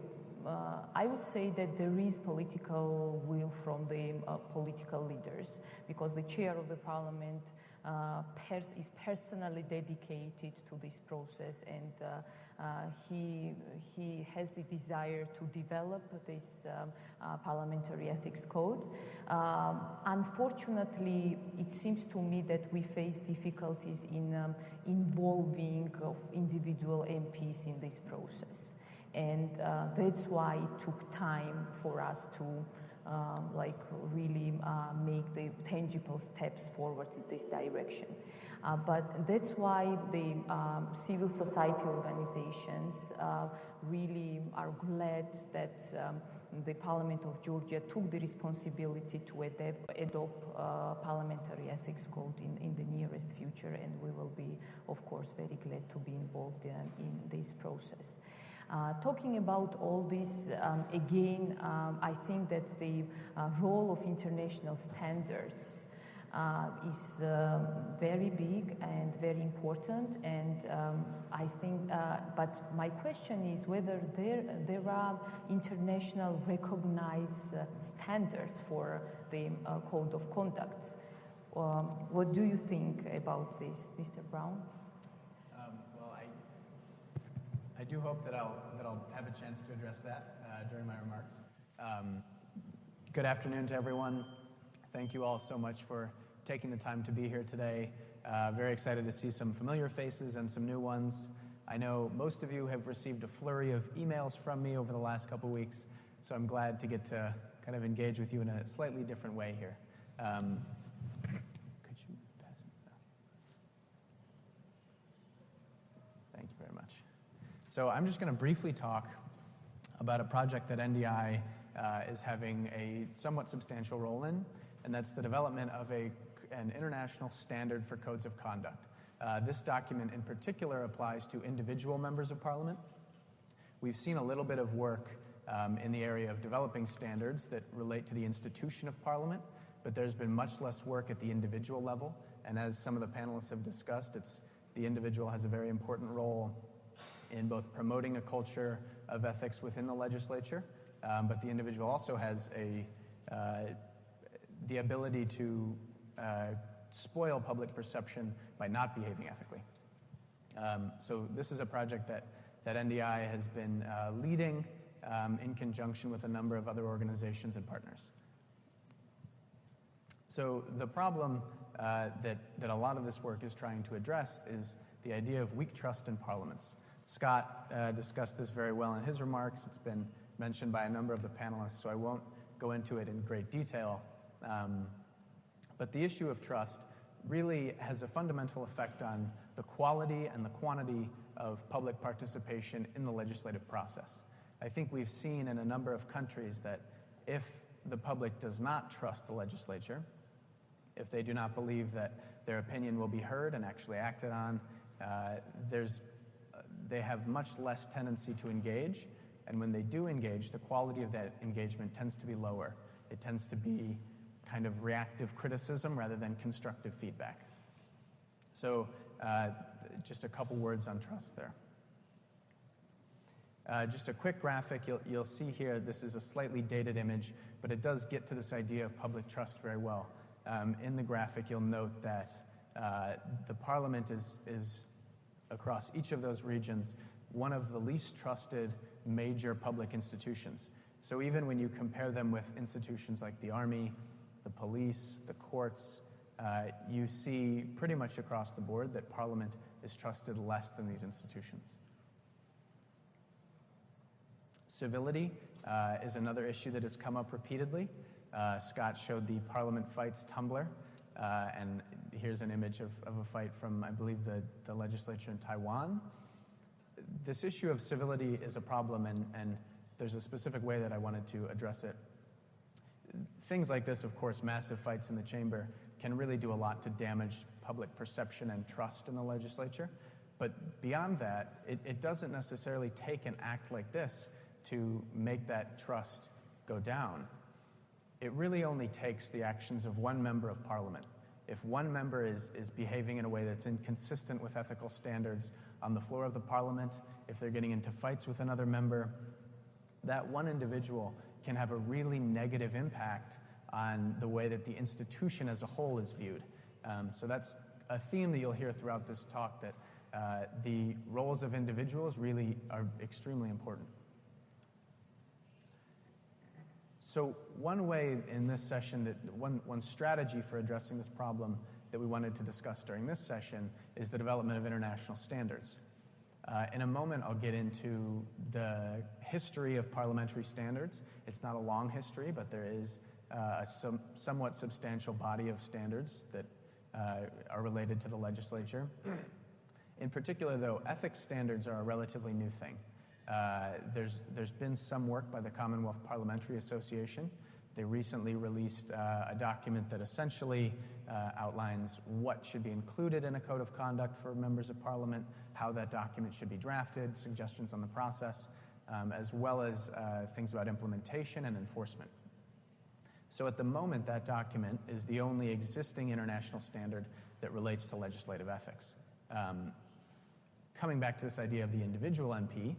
I would say that there is political will from the political leaders, because the chair of the parliament is personally dedicated to this process, and he has the desire to develop this parliamentary ethics code. Unfortunately, it seems to me that we face difficulties in involving of individual MPs in this process. And that's why it took time for us to like really make the tangible steps forward in this direction. But that's why the civil society organizations really are glad that the Parliament of Georgia took the responsibility to adopt parliamentary ethics code in the nearest future, and we will be, of course, very glad to be involved in this process. Talking about all this, again, I think that the role of international standards is very big and very important, and I think, but my question is whether there are international recognized standards for the code of conduct. What do you think about this, Mr. Brown? I do hope that I'll have a chance to address that during my remarks. Good afternoon to everyone. Thank you all so much for taking the time to be here today. Very excited to see some familiar faces and some new ones. I know most of you have received a flurry of emails from me over the last couple weeks, so I'm glad to get to kind of engage with you in a slightly different way here. Could you pass it? Thank you very much. So I'm just going to briefly talk about a project that NDI is having a somewhat substantial role in, and that's the development of an international standard for codes of conduct. This document in particular applies to individual members of parliament. We've seen a little bit of work in the area of developing standards that relate to the institution of parliament, but there's been much less work at the individual level, and as some of the panelists have discussed, the individual has a very important role in both promoting a culture of ethics within the legislature, but the individual also has the ability to spoil public perception by not behaving ethically. So this is a project that NDI has been leading in conjunction with a number of other organizations and partners. So the problem that a lot of this work is trying to address is the idea of weak trust in parliaments. Scott discussed this very well in his remarks. It's been mentioned by a number of the panelists, so I won't go into it in great detail. But the issue of trust really has a fundamental effect on the quality and the quantity of public participation in the legislative process. I think we've seen in a number of countries that if the public does not trust the legislature, if they do not believe that their opinion will be heard and actually acted on, they have much less tendency to engage, And when they do engage, the quality of that engagement tends to be lower. It tends to be kind of reactive criticism rather than constructive feedback. So just a couple words on trust there. Just a quick graphic, you'll see here, this is a slightly dated image, but it does get to this idea of public trust very well. In the graphic, you'll note that the Parliament is, across each of those regions, one of the least trusted major public institutions. So even when you compare them with institutions like the Army, the police, the courts, you see pretty much across the board that Parliament is trusted less than these institutions. Civility is another issue that has come up repeatedly. Scott showed the Parliament Fights Tumblr, and here's an image of a fight from, I believe, the legislature in Taiwan. This issue of civility is a problem, and there's a specific way that I wanted to address it. Things like this, of course, massive fights in the chamber, can really do a lot to damage public perception and trust in the legislature. But beyond that, it doesn't necessarily take an act like this to make that trust go down. It really only takes the actions of one member of Parliament. If one member is behaving in a way that's inconsistent with ethical standards on the floor of the Parliament, if they're getting into fights with another member, that one individual can have a really negative impact on the way that the institution as a whole is viewed. So that's a theme that you'll hear throughout this talk, that the roles of individuals really are extremely important. So one way in this session, one strategy for addressing this problem that we wanted to discuss during this session is the development of international standards. In a moment, I'll get into the history of parliamentary standards. It's not a long history, but there is a somewhat substantial body of standards that are related to the legislature. In particular, though, ethics standards are a relatively new thing. There's been some work by the Commonwealth Parliamentary Association. They recently released a document that essentially outlines what should be included in a code of conduct for members of Parliament, how that document should be drafted, suggestions on the process, as well as things about implementation and enforcement. So at the moment, that document is the only existing international standard that relates to legislative ethics. Coming back to this idea of the individual MP,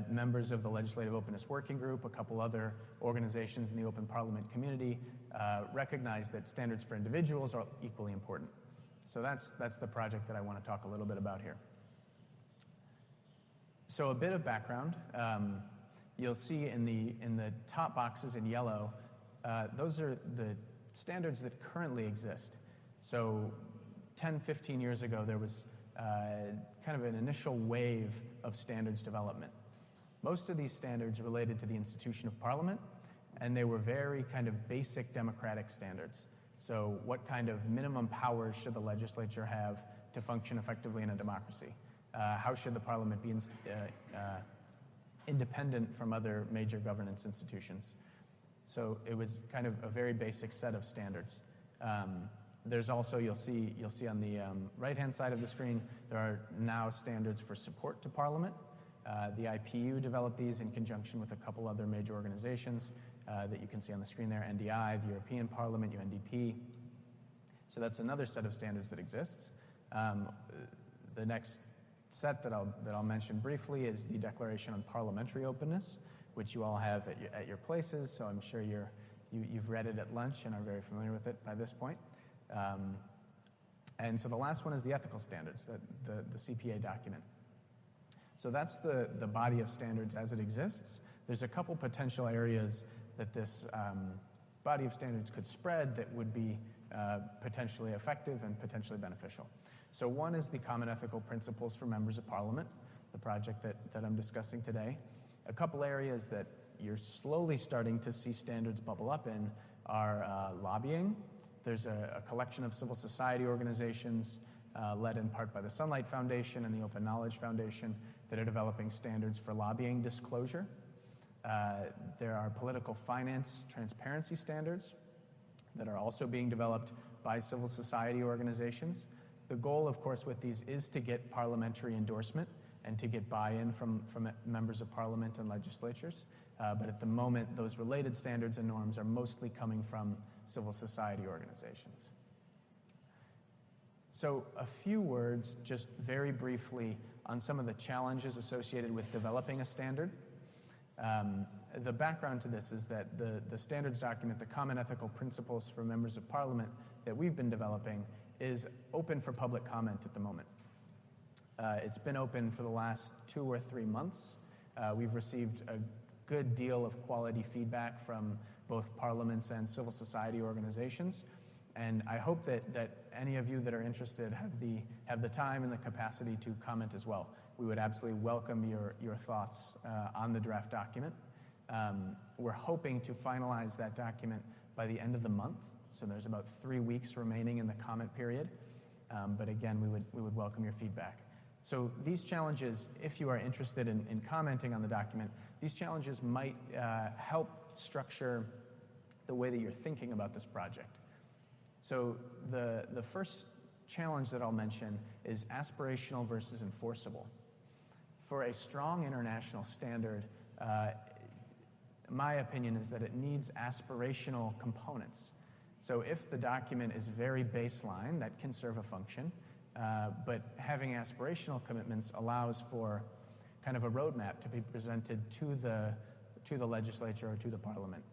members of the Legislative Openness Working Group, a couple other organizations in the open parliament community, recognize that standards for individuals are equally important. So that's the project that I want to talk a little bit about here. So a bit of background. You'll see in the top boxes in yellow, those are the standards that currently exist. So 10, 15 years ago, there was kind of an initial wave of standards development. Most of these standards related to the institution of Parliament, and they were very kind of basic democratic standards. So what kind of minimum powers should the legislature have to function effectively in a democracy? How should the Parliament be independent from other major governance institutions? So it was kind of a very basic set of standards. There's also, you'll see on the right-hand side of the screen, there are now standards for support to Parliament. The IPU developed these in conjunction with a couple other major organizations that you can see on the screen there, NDI, the European Parliament, UNDP. So that's another set of standards that exists. The next set that I'll mention briefly is the Declaration on Parliamentary Openness, which you all have at your places, so I'm sure you've read it at lunch and are very familiar with it by this point. And so the last one is the ethical standards, the CPA document. So that's the body of standards as it exists. There's a couple potential areas that this body of standards could spread that would be potentially effective and potentially beneficial. So one is the Common Ethical Principles for Members of Parliament, the project that I'm discussing today. A couple areas that you're slowly starting to see standards bubble up in are lobbying. There's a collection of civil society organizations led in part by the Sunlight Foundation and the Open Knowledge Foundation that are developing standards for lobbying disclosure. There are political finance transparency standards that are also being developed by civil society organizations. The goal, of course, with these is to get parliamentary endorsement and to get buy-in from members of parliament and legislatures. But at the moment, those related standards and norms are mostly coming from civil society organizations. So a few words, just very briefly, on some of the challenges associated with developing a standard. The background to this is that the standards document, the Common Ethical Principles for Members of Parliament that we've been developing, is open for public comment at the moment. It's been open for the last 2 or 3 months. We've received a good deal of quality feedback from both parliaments and civil society organizations. And I hope that any of you that are interested have the time and the capacity to comment as well. We would absolutely welcome your thoughts on the draft document. We're hoping to finalize that document by the end of the month. So there's about 3 weeks remaining in the comment period. But again, we would welcome your feedback. So these challenges, if you are interested in commenting on the document, these challenges might help structure the way that you're thinking about this project. So the first challenge that I'll mention is aspirational versus enforceable. For a strong international standard, my opinion is that it needs aspirational components. So if the document is very baseline, that can serve a function, but having aspirational commitments allows for kind of a roadmap to be presented to the legislature or to the parliament.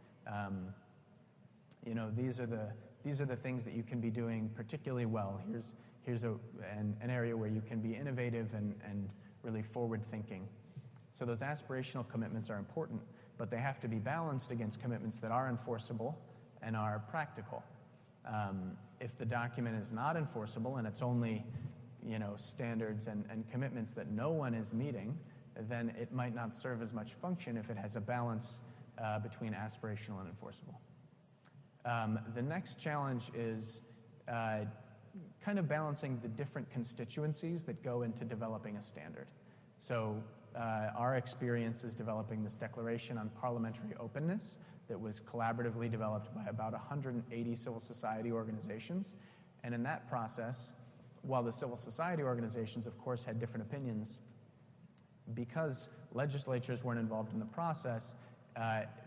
These are the things that you can be doing particularly well. Here's an area where you can be innovative and really forward-thinking. So those aspirational commitments are important, but they have to be balanced against commitments that are enforceable and are practical. If the document is not enforceable and it's only, standards and commitments that no one is meeting, then it might not serve as much function if it has a balance between aspirational and enforceable. The next challenge is kind of balancing the different constituencies that go into developing a standard. So our experience is developing this declaration on parliamentary openness that was collaboratively developed by about 180 civil society organizations. And in that process, while the civil society organizations, of course, had different opinions, because legislatures weren't involved in the process,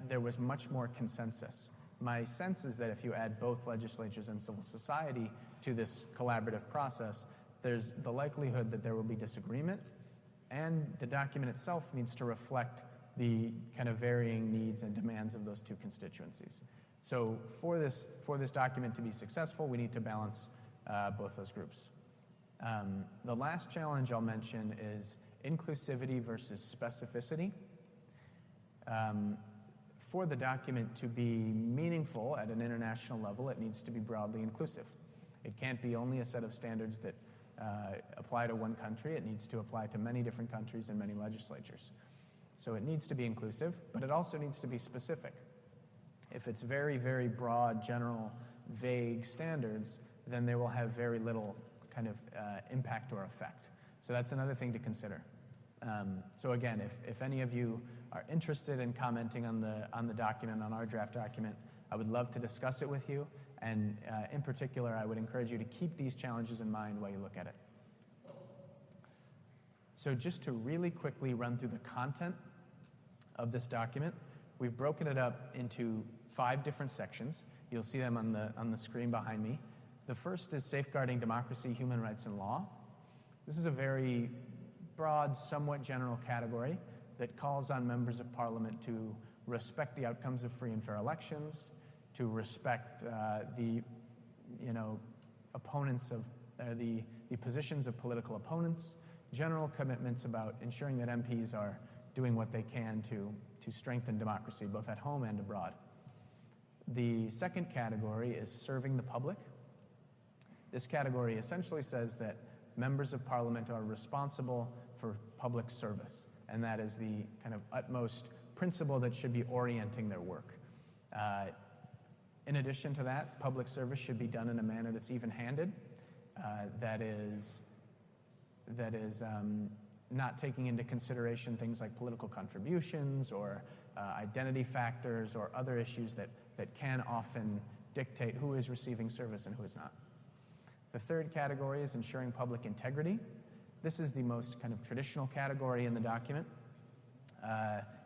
there was much more consensus. My sense is that if you add both legislatures and civil society to this collaborative process, there's the likelihood that there will be disagreement, and the document itself needs to reflect the kind of varying needs and demands of those two constituencies. So for this document to be successful, we need to balance both those groups. The last challenge I'll mention is inclusivity versus specificity. For the document to be meaningful at an international level, it needs to be broadly inclusive. It can't be only a set of standards that apply to one country. It needs to apply to many different countries and many legislatures. So it needs to be inclusive, but it also needs to be specific. If it's very, very broad, general, vague standards, then they will have very little kind of impact or effect. So that's another thing to consider. So again, if any of you are interested in commenting on the document, on our draft document, I would love to discuss it with you. And in particular, I would encourage you to keep these challenges in mind while you look at it. So just to really quickly run through the content of this document, we've broken it up into 5 different sections. You'll see them on the screen behind me. The first is safeguarding democracy, human rights, and law. This is a very broad, somewhat general category that calls on members of parliament to respect the outcomes of free and fair elections, to respect the opponents of the positions of political opponents, general commitments about ensuring that MPs are doing what they can to strengthen democracy, both at home and abroad. The second category is serving the public. This category essentially says that members of parliament are responsible for public service, and that is the kind of utmost principle that should be orienting their work. In addition to that, public service should be done in a manner that's even-handed, that is not taking into consideration things like political contributions or identity factors or other issues that can often dictate who is receiving service and who is not. The third category is ensuring public integrity. this is the most kind of traditional category in the document.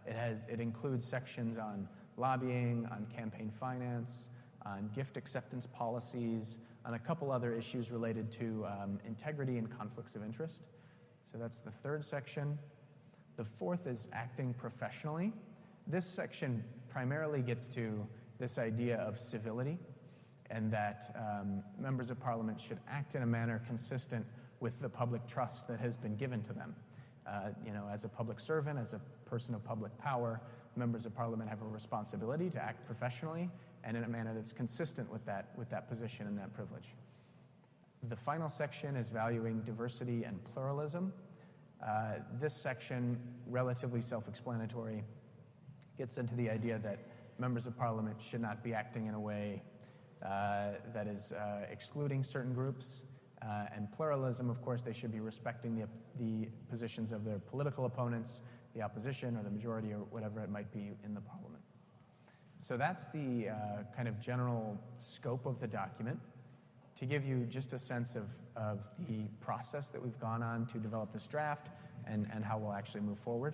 It includes sections on lobbying, on campaign finance, on gift acceptance policies, on a couple other issues related to integrity and conflicts of interest. So that's the third section. The fourth is acting professionally. This section primarily gets to this idea of civility, and that members of parliament should act in a manner consistent with the public trust that has been given to them. As a public servant, as a person of public power, members of parliament have a responsibility to act professionally and in a manner that's consistent with that position and that privilege. The final section is valuing diversity and pluralism. This section, relatively self-explanatory, gets into the idea that members of parliament should not be acting in a way that is excluding certain groups, and pluralism, of course, they should be respecting the positions of their political opponents, the opposition or the majority or whatever it might be in the parliament. So that's the kind of general scope of the document. To give you just a sense of the process that we've gone on to develop this draft and how we'll actually move forward.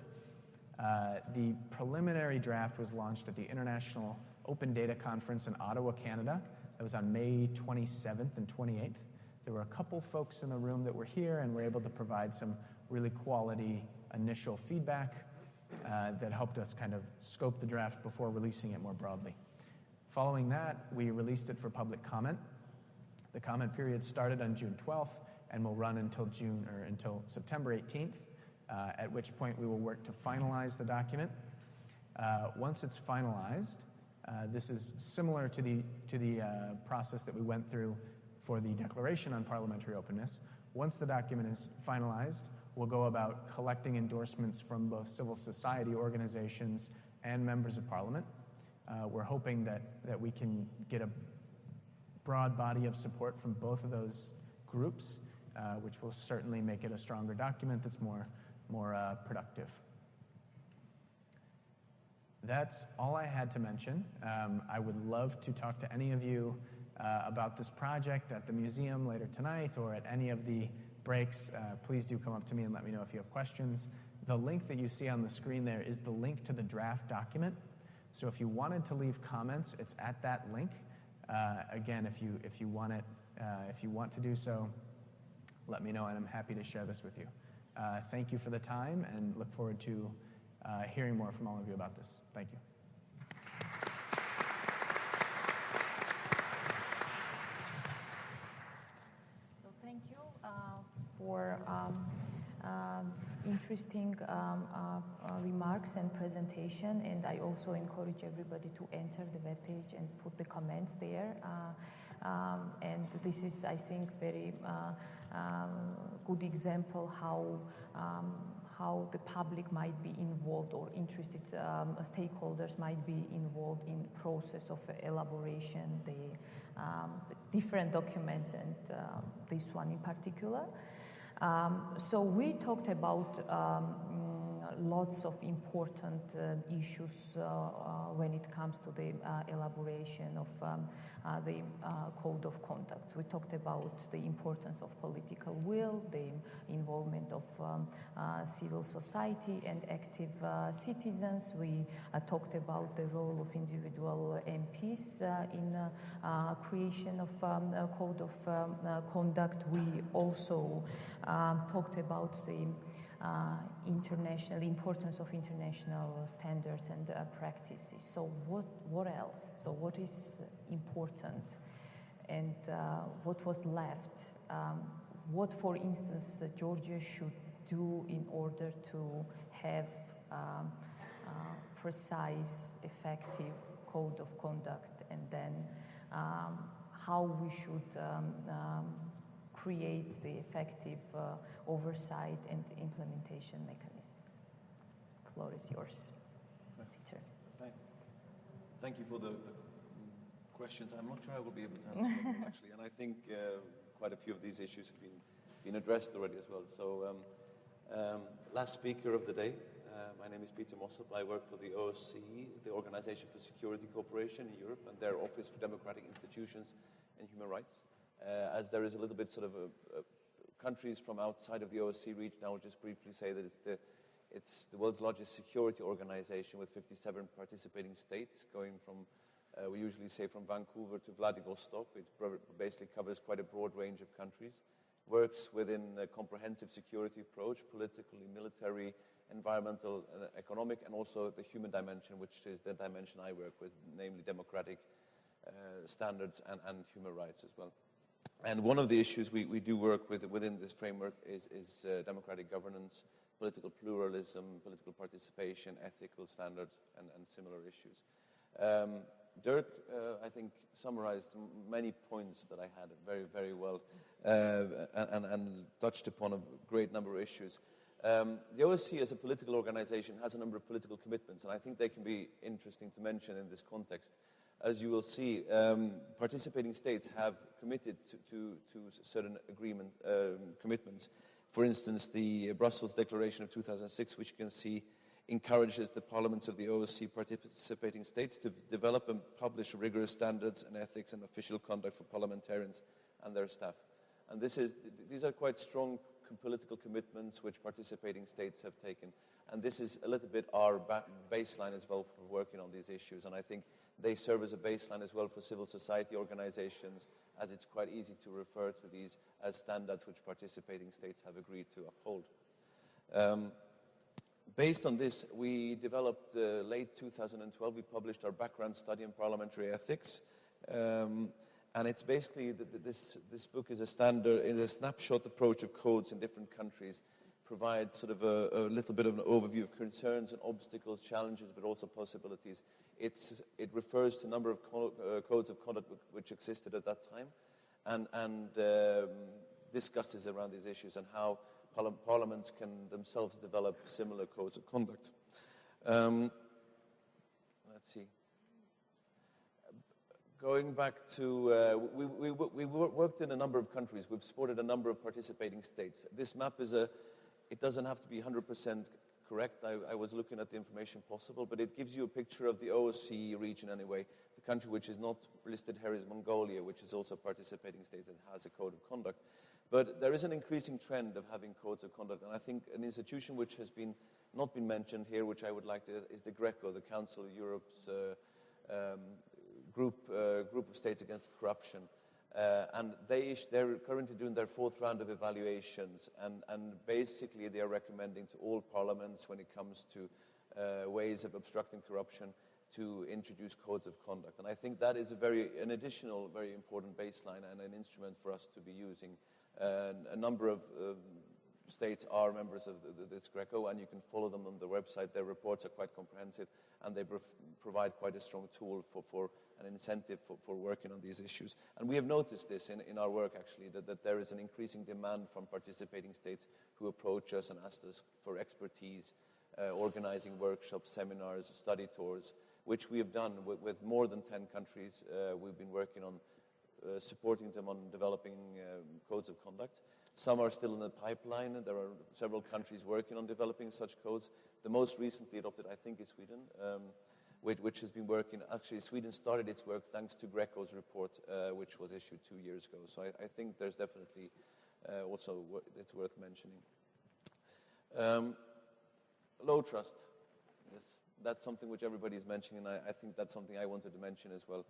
The preliminary draft was launched at the International Open Data Conference in Ottawa, Canada. That was on May 27th and 28th. There were a couple folks in the room that were here and were able to provide some really quality initial feedback that helped us kind of scope the draft before releasing it more broadly. Following that, we released it for public comment. The comment period started on June 12th and will run until September 18th, at which point we will work to finalize the document. Once it's finalized, this is similar to the process that we went through for the Declaration on Parliamentary Openness. Once the document is finalized, we'll go about collecting endorsements from both civil society organizations and members of parliament. We're hoping that we can get a broad body of support from both of those groups, which will certainly make it a stronger document that's more productive. That's all I had to mention. I would love to talk to any of you about this project at the museum later tonight or at any of the breaks. Please do come up to me and let me know if you have questions. The link that you see on the screen there is the link to the draft document. So if you wanted to leave comments, it's at that link. Again, if you want to do so, let me know and I'm happy to share this with you. Thank you for the time and look forward to hearing more from all of you about this. Thank you. So thank you for interesting remarks and presentation, and I also encourage everybody to enter the webpage and put the comments there. And this is, I think, very good example how the public might be involved or interested stakeholders might be involved in process of elaboration, the different documents and this one in particular. So we talked about lots of important issues when it comes to the elaboration of the code of conduct. We talked about the importance of political will, the involvement of civil society and active citizens. We talked about the role of individual MPs in creation of a code of conduct. We also talked about the importance of international standards and practices. So what else? So what is important and what was left? What, for instance, Georgia should do in order to have precise, effective code of conduct, and then how we should create the effective oversight and implementation mechanisms. The floor is yours, Peter. Thank you for the questions. I'm not sure I will be able to answer them actually, and I think quite a few of these issues have been addressed already as well. So, last speaker of the day, my name is Peter Mossop. I work for the OSCE, the Organization for Security Cooperation in Europe, and their Office for Democratic Institutions and Human Rights. As there is a little bit sort of a countries from outside of the OSCE region, I will just briefly say that it's the world's largest security organization with 57 participating states, going from, we usually say from Vancouver to Vladivostok. It basically covers quite a broad range of countries. Works within a comprehensive security approach, politically, military, environmental, economic, and also the human dimension, which is the dimension I work with, namely democratic standards and human rights as well. And one of the issues we do work with within this framework is democratic governance, political pluralism, political participation, ethical standards, and similar issues. Dirk, I think, summarized many points that I had very, very well and touched upon a great number of issues. The OSCE as a political organization has a number of political commitments, and I think they can be interesting to mention in this context. As you will see, participating states have committed to certain commitments. For instance, the Brussels Declaration of 2006, which you can see, encourages the parliaments of the OSCE participating states to develop and publish rigorous standards and ethics and official conduct for parliamentarians and their staff. And these are quite strong political commitments which participating states have taken. And this is a little bit our baseline as well for working on these issues. And I think they serve as a baseline as well for civil society organizations, as it's quite easy to refer to these as standards which participating states have agreed to uphold. Based on this, we developed, late 2012, we published our background study in parliamentary ethics. And it's basically, this book is a snapshot approach of codes in different countries, provides sort of a little bit of an overview of concerns and obstacles, challenges, but also possibilities. It refers to a number of codes of conduct which existed at that time, and discusses around these issues and how parliaments can themselves develop similar codes of conduct. Let's see. Going back to, we worked in a number of countries. We've supported a number of participating states. This map it doesn't have to be 100% correct. I was looking at the information possible, but it gives you a picture of the OSCE region anyway. The country which is not listed here is Mongolia, which is also a participating state and has a code of conduct. But there is an increasing trend of having codes of conduct, and I think an institution which has not been mentioned here, which I would like to, is the GRECO, the Council of Europe's group of states against corruption. And they're currently doing their 4th round of evaluations, and basically they are recommending to all parliaments when it comes to ways of obstructing corruption to introduce codes of conduct. And I think that is an additional very important baseline and an instrument for us to be using. A number of states are members of this GRECO, and you can follow them on their website. Their reports are quite comprehensive, and they provide quite a strong tool for an incentive for working on these issues. And we have noticed this in our work, actually, that there is an increasing demand from participating states who approach us and ask us for expertise, organizing workshops, seminars, study tours, which we have done with more than 10 countries. We've been working on supporting them on developing codes of conduct. Some are still in the pipeline. There are several countries working on developing such codes. The most recently adopted, I think, is Sweden, which has been working. Actually, Sweden started its work thanks to GRECO's report, which was issued 2 years ago. So I think there's definitely also it's worth mentioning. Low trust. Yes, that's something which everybody is mentioning, and I think that's something I wanted to mention as well.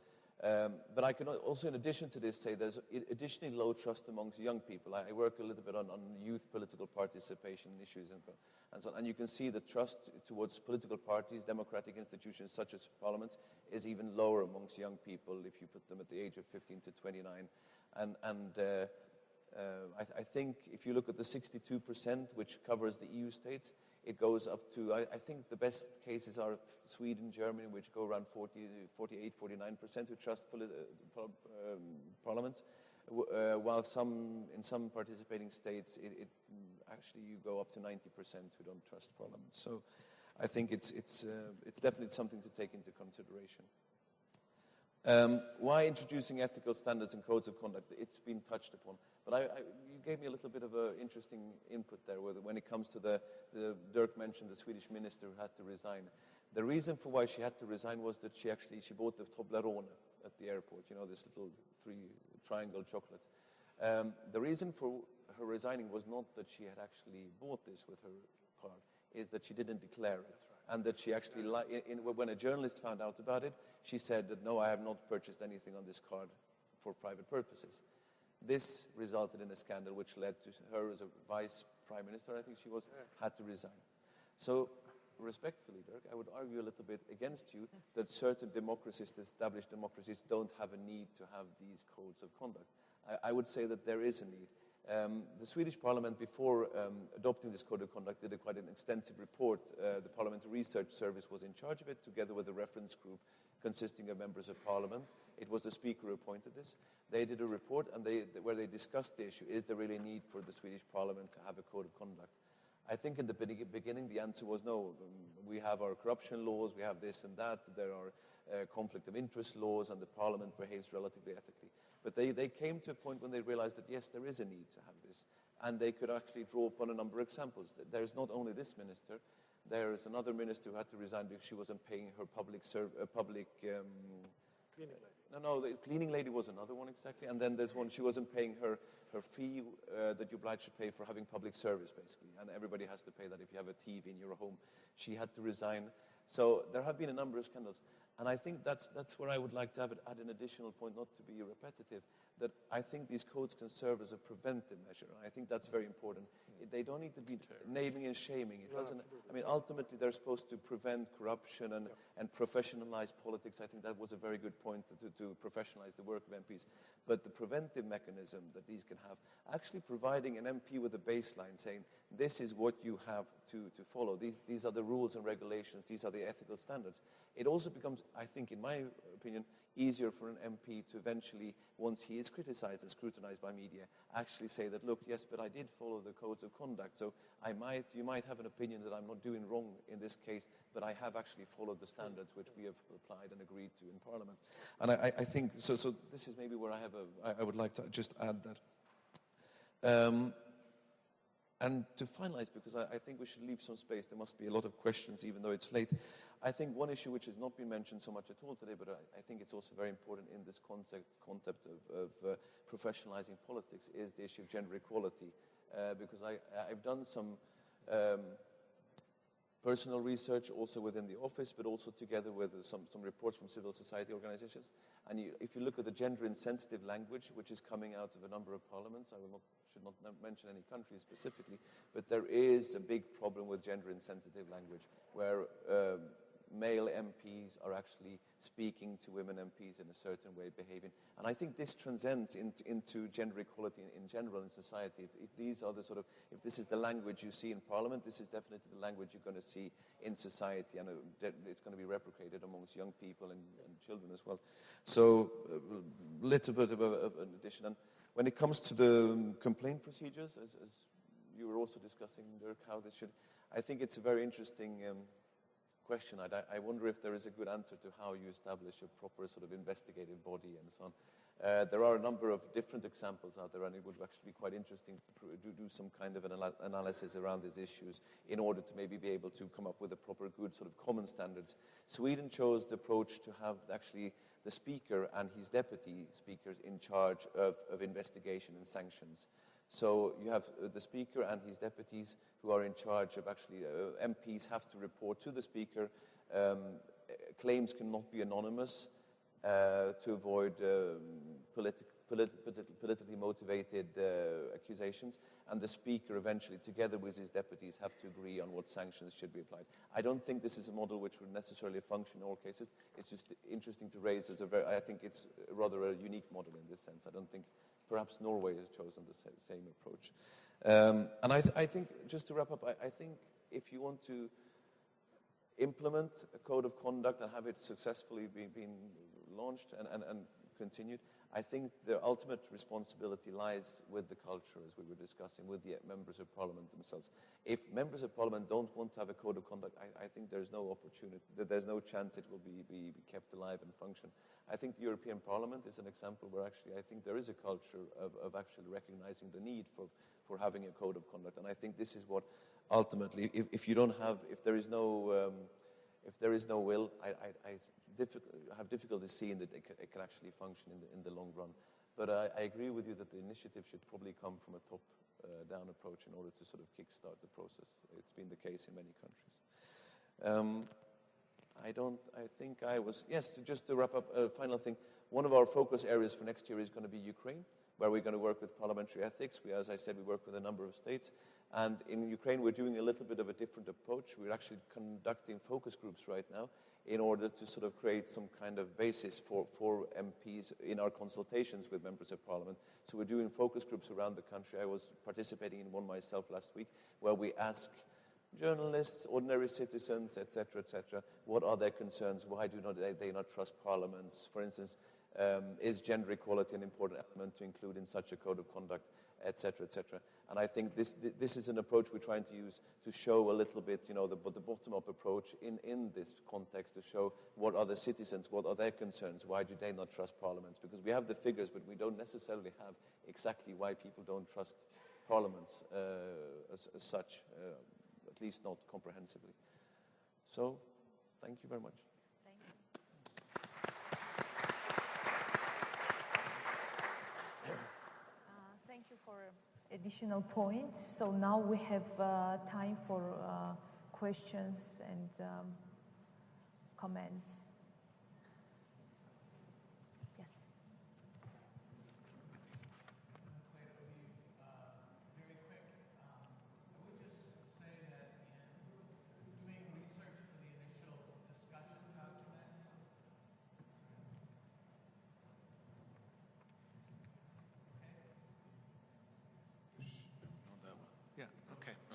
But I can also, in addition to this, say there's additionally low trust amongst young people. I work a little bit on youth political participation issues and so on. And you can see the trust towards political parties, democratic institutions such as parliaments, is even lower amongst young people if you put them at the age of 15 to 29. I think if you look at the 62%, which covers the EU states, it goes up to, I think the best cases are Sweden, Germany, which go around 48, 49% who trust parliaments, while in some participating states, actually you go up to 90% who don't trust parliaments. So I think it's definitely something to take into consideration. Why introducing ethical standards and codes of conduct? It's been touched upon. But you gave me a little bit of an interesting input there when it comes to the Dirk mentioned the Swedish minister who had to resign. The reason for why she had to resign was that she bought the Toblerone at the airport, this little triangle chocolate. The reason for her resigning was not that she had actually bought this with her card, is that she didn't declare it. And that she actually, when a journalist found out about it, she said that, no, I have not purchased anything on this card for private purposes. This resulted in a scandal which led to her as a vice prime minister, I think she was, had to resign. So, respectfully, Dirk, I would argue a little bit against you that certain democracies, established democracies, don't have a need to have these codes of conduct. I would say that there is a need. The Swedish Parliament, before adopting this code of conduct, did quite an extensive report. The Parliamentary Research Service was in charge of it, together with a reference group consisting of members of Parliament. It was the Speaker who appointed this. They did a report where they discussed the issue. Is there really a need for the Swedish Parliament to have a code of conduct? I think in the beginning the answer was no. We have our corruption laws, we have this and that, there are conflict of interest laws, and the Parliament behaves relatively ethically. But they came to a point when they realized that yes, there is a need to have this. And they could actually draw upon a number of examples. There's not only this minister, there is another minister who had to resign because she wasn't paying her public cleaning lady. No, the cleaning lady was another one, exactly. And then there's one, she wasn't paying her fee that you're obliged to pay for having public service, basically. And everybody has to pay that if you have a TV in your home. She had to resign. So there have been a number of scandals. And I think that's where I would like to add an additional point, not to be repetitive, that I think these codes can serve as a preventive measure. I think that's very important. They don't need to be naming and shaming. It doesn't. I mean, ultimately, they're supposed to prevent corruption and professionalize politics. I think that was a very good point to professionalize the work of MPs. But the preventive mechanism that these can have, actually providing an MP with a baseline, saying this is what you have to follow. These are the rules and regulations. These are the ethical standards. It also becomes, I think, in my opinion, easier for an MP to eventually, once he is criticized and scrutinized by media, actually say that, look, yes, but I did follow the codes of conduct, so you might have an opinion that I'm not doing wrong in this case, but I have actually followed the standards which we have applied and agreed to in Parliament. And I think, so this is maybe where I would like to just add that. And to finalize, because I think we should leave some space, there must be a lot of questions even though it's late. I think one issue which has not been mentioned so much at all today, but I think it's also very important in this concept of professionalizing politics, is the issue of gender equality. Because I've done some personal research also within the office, but also together with some reports from civil society organizations. And if you look at the gender-insensitive language, which is coming out of a number of parliaments, I should not mention any countries specifically, but there is a big problem with gender-insensitive language, where male MPs are actually speaking to women MPs in a certain way, behaving. And I think this transcends into gender equality in general in society. If these are if this is the language you see in Parliament, this is definitely the language you're going to see in society, and it's going to be replicated amongst young people and children as well. So a little bit of an addition. And when it comes to the complaint procedures, as you were also discussing, Dirk, how this should, I think it's a very interesting question. I wonder if there is a good answer to how you establish a proper sort of investigative body and so on. There are a number of different examples out there, and it would actually be quite interesting to do some kind of an analysis around these issues in order to maybe be able to come up with a proper good sort of common standards. Sweden chose the approach to have actually the Speaker and his deputy speakers in charge of investigation and sanctions. So you have the Speaker and his deputies who are in charge of actually, MPs have to report to the Speaker. Claims cannot be anonymous to avoid politically motivated accusations. And the Speaker eventually, together with his deputies, have to agree on what sanctions should be applied. I don't think this is a model which would necessarily function in all cases. It's just interesting to raise as I think it's rather a unique model in this sense. I don't think perhaps Norway has chosen the same approach. And I think, just to wrap up, I think if you want to implement a code of conduct and have it successfully being launched and continued, I think the ultimate responsibility lies with the culture, as we were discussing, with the members of Parliament themselves. If members of Parliament don't want to have a code of conduct, I think there's no opportunity, there's no chance it will be kept alive and function. I think the European Parliament is an example where actually I think there is a culture of actually recognizing the need for having a code of conduct. And I think this is what ultimately, if there is no will, I have difficulty seeing that it can actually function in the long run. But I agree with you that the initiative should probably come from a top top-down approach in order to sort of kickstart the process. It's been the case in many countries. Yes, just to wrap up, a final thing. One of our focus areas for next year is going to be Ukraine, where we're going to work with parliamentary ethics. As I said, we work with a number of states. And in Ukraine, we're doing a little bit of a different approach. We're actually conducting focus groups right now in order to sort of create some kind of basis for MPs in our consultations with members of parliament. So we're doing focus groups around the country. I was participating in one myself last week, where we ask journalists, ordinary citizens, etc., what are their concerns? Why do they not trust parliaments? For instance, is gender equality an important element to include in such a code of conduct, etc., etc. And I think this is an approach we're trying to use to show a little bit, the bottom-up approach in this context, to show what are the citizens, what are their concerns, why do they not trust parliaments? Because we have the figures, but we don't necessarily have exactly why people don't trust parliaments as such, at least not comprehensively. So, thank you very much. Thank you for additional points. So now we have time for questions and comments. Yes. Very quick. I would just say that in doing research for the initial discussion document,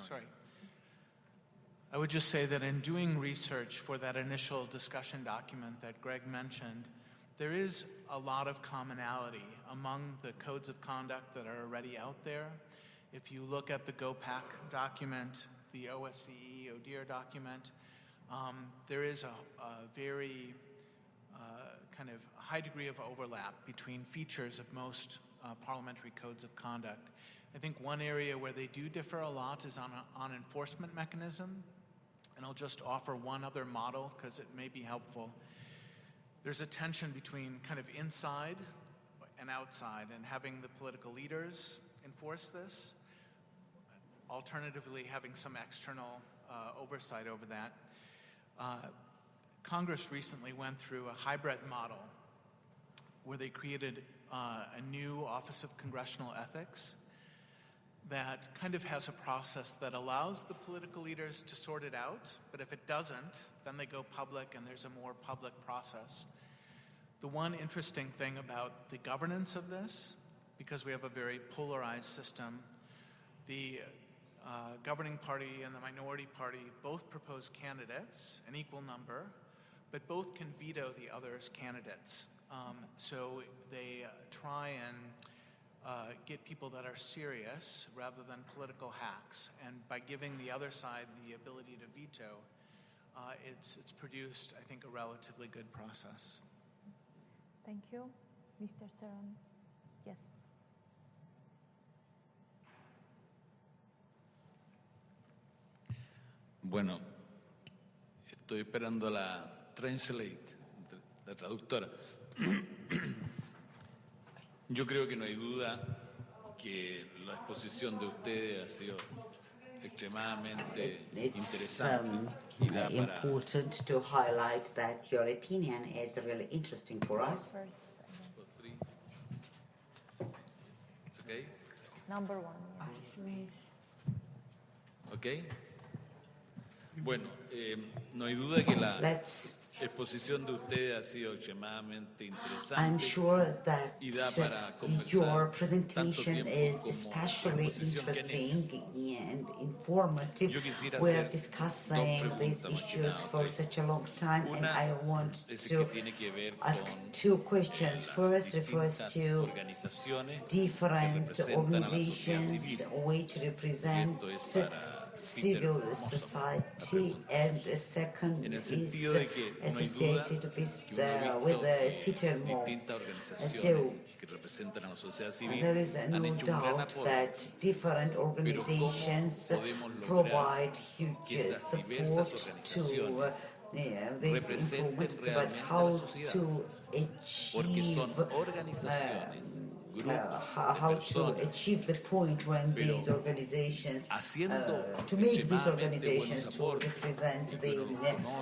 Sorry. I would just say that in doing research for that initial discussion document that Greg mentioned, there is a lot of commonality among the codes of conduct that are already out there. If you look at the GOPAC document, the OSCE, ODIHR document, there is a very kind of high degree of overlap between features of most parliamentary codes of conduct. I think one area where they do differ a lot is on enforcement mechanism, and I'll just offer one other model because it may be helpful. There's a tension between kind of inside and outside, and having the political leaders enforce this, alternatively having some external oversight over that. Congress recently went through a hybrid model where they created a new Office of Congressional Ethics that kind of has a process that allows the political leaders to sort it out, but if it doesn't, then they go public and there's a more public process. The one interesting thing about the governance of this, because we have a very polarized system, the governing party and the minority party both propose candidates, an equal number, but both can veto the other's candidates. So they try and get people that are serious rather than political hacks. And by giving the other side the ability to veto, it's produced, I think, a relatively good process. Thank you. Mr. Saran. Yes. Bueno, estoy esperando la translate, la traductora. Yo creo que no hay duda que la exposición de ustedes ha sido extremadamente interesante. It's important to highlight that your opinion is really interesting for us. It's okay? Number one. Okay. Bueno, no hay duda que la exposición de ustedes ha sido extremadamente interesante. I'm sure that your presentation is especially interesting and informative. We are discussing these issues for such a long time, and I want to ask two questions. First refers to different organizations which represent civil society, and the second is associated with the FITERMO. So there is no doubt that different organizations provide huge support to these improvements, but how to achieve how to achieve the point when these organizations, to make these organizations to represent the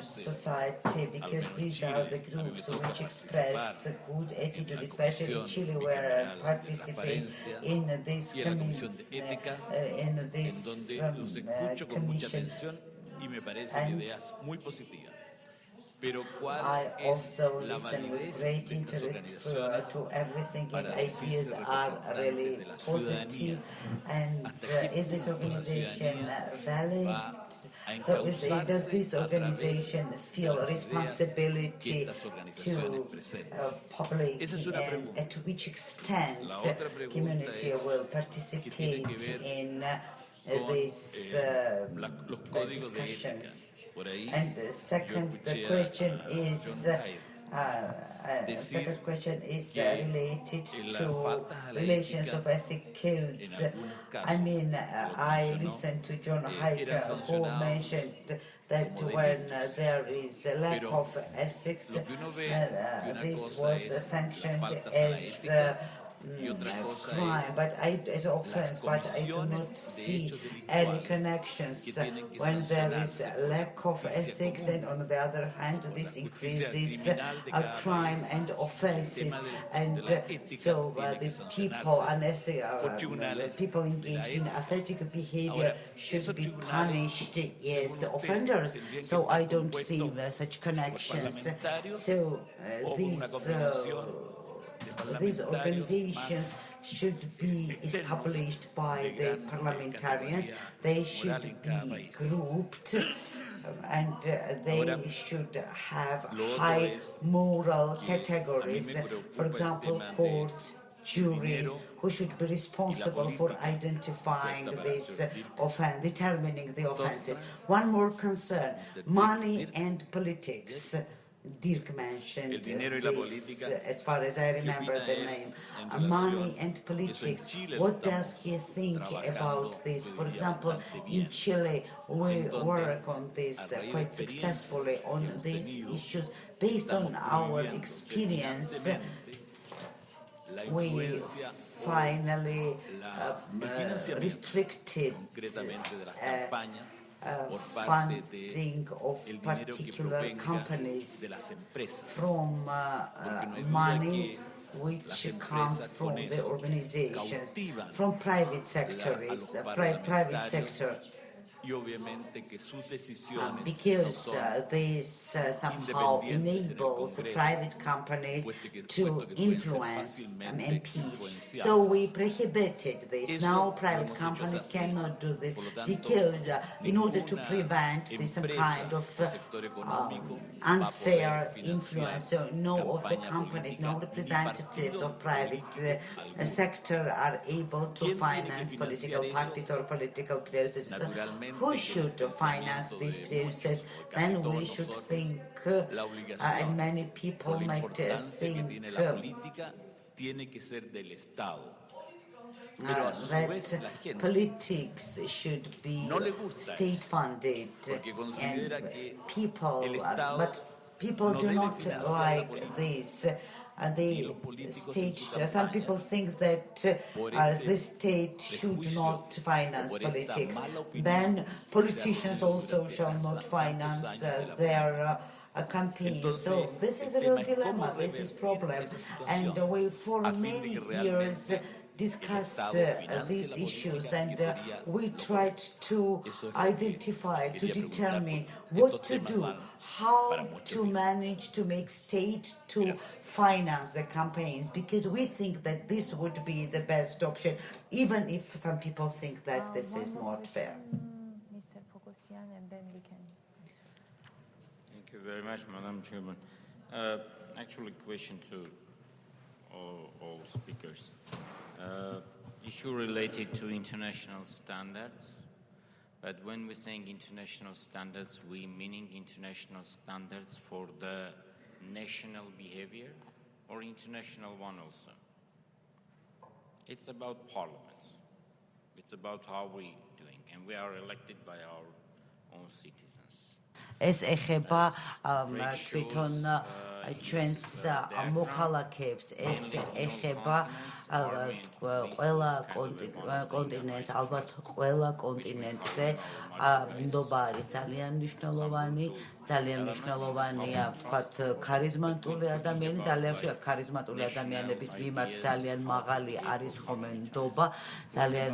society, because these are the groups which express a good attitude, especially in Chile, where I participate in this commission. I also listen with great interest to everything, and ideas are really positive, and is this organization valid? So does this organization feel responsibility to public, and to which extent community will participate in these discussions? And the second question is related to relations of ethic codes. I mean, I listened to John Hyde, who mentioned that when there is a lack of ethics, this was sanctioned as crime, but as offense, but I do not see any connections when there is a lack of ethics, and on the other hand, this increases crime and offenses, and so these people, people engaged in authentic behavior should be punished as offenders. So I don't see such connections. So these organizations should be established by the parliamentarians. They should be grouped, and they should have high moral categories. For example, courts, juries, who should be responsible for identifying this offense, determining the offenses. One more concern: money and politics. Dirk mentioned this, as far as I remember the name. Money and politics. What does he think about this? For example, in Chile, we work on this quite successfully on these issues. Based on our experience, we finally restricted funding of particular companies from money which comes from the organizations, from private sectors, private sector. Because this somehow enables private companies to influence MPs. So we prohibited this. Now private companies cannot do this because in order to prevent this some kind of unfair influence, so no of the companies, no representatives of private sector are able to finance political parties or political processes. So who should finance this process? Then we should think, and many people might think, that politics should be state-funded, and people, but people do not like this. Some people think that the state should not finance politics. Then politicians also shall not finance their campaigns. So this is a real dilemma, this is a problem. And we for many years discussed these issues, and we tried to identify, to determine what to do, how to manage to make state to finance the campaigns, because we think that this would be the best option, even if some people think that this is not fair. Mr. Pogosyan, and then we can answer. Thank you very much, Madam Chairman. Actually, question to all speakers. Issue related to international standards, but when we're saying international standards, we meaning international standards for the national behavior or international one also? It's about parliaments. It's about how we're doing, and we are elected by our own citizens. ეს ეხება თვითონ ჩვენს მოქალაქეებს, ეს ეხება ყველა კონტინენტს, ალბათ ყველა კონტინენტზე ნდობა არის ძალიან მნიშვნელოვანია, ვთქვათ, ქარიზმატული ადამიანი, ძალიან ხშირად ქარიზმატული ადამიანების მიმართ ძალიან მაღალი არის ხოლმე ნდობა, ძალიან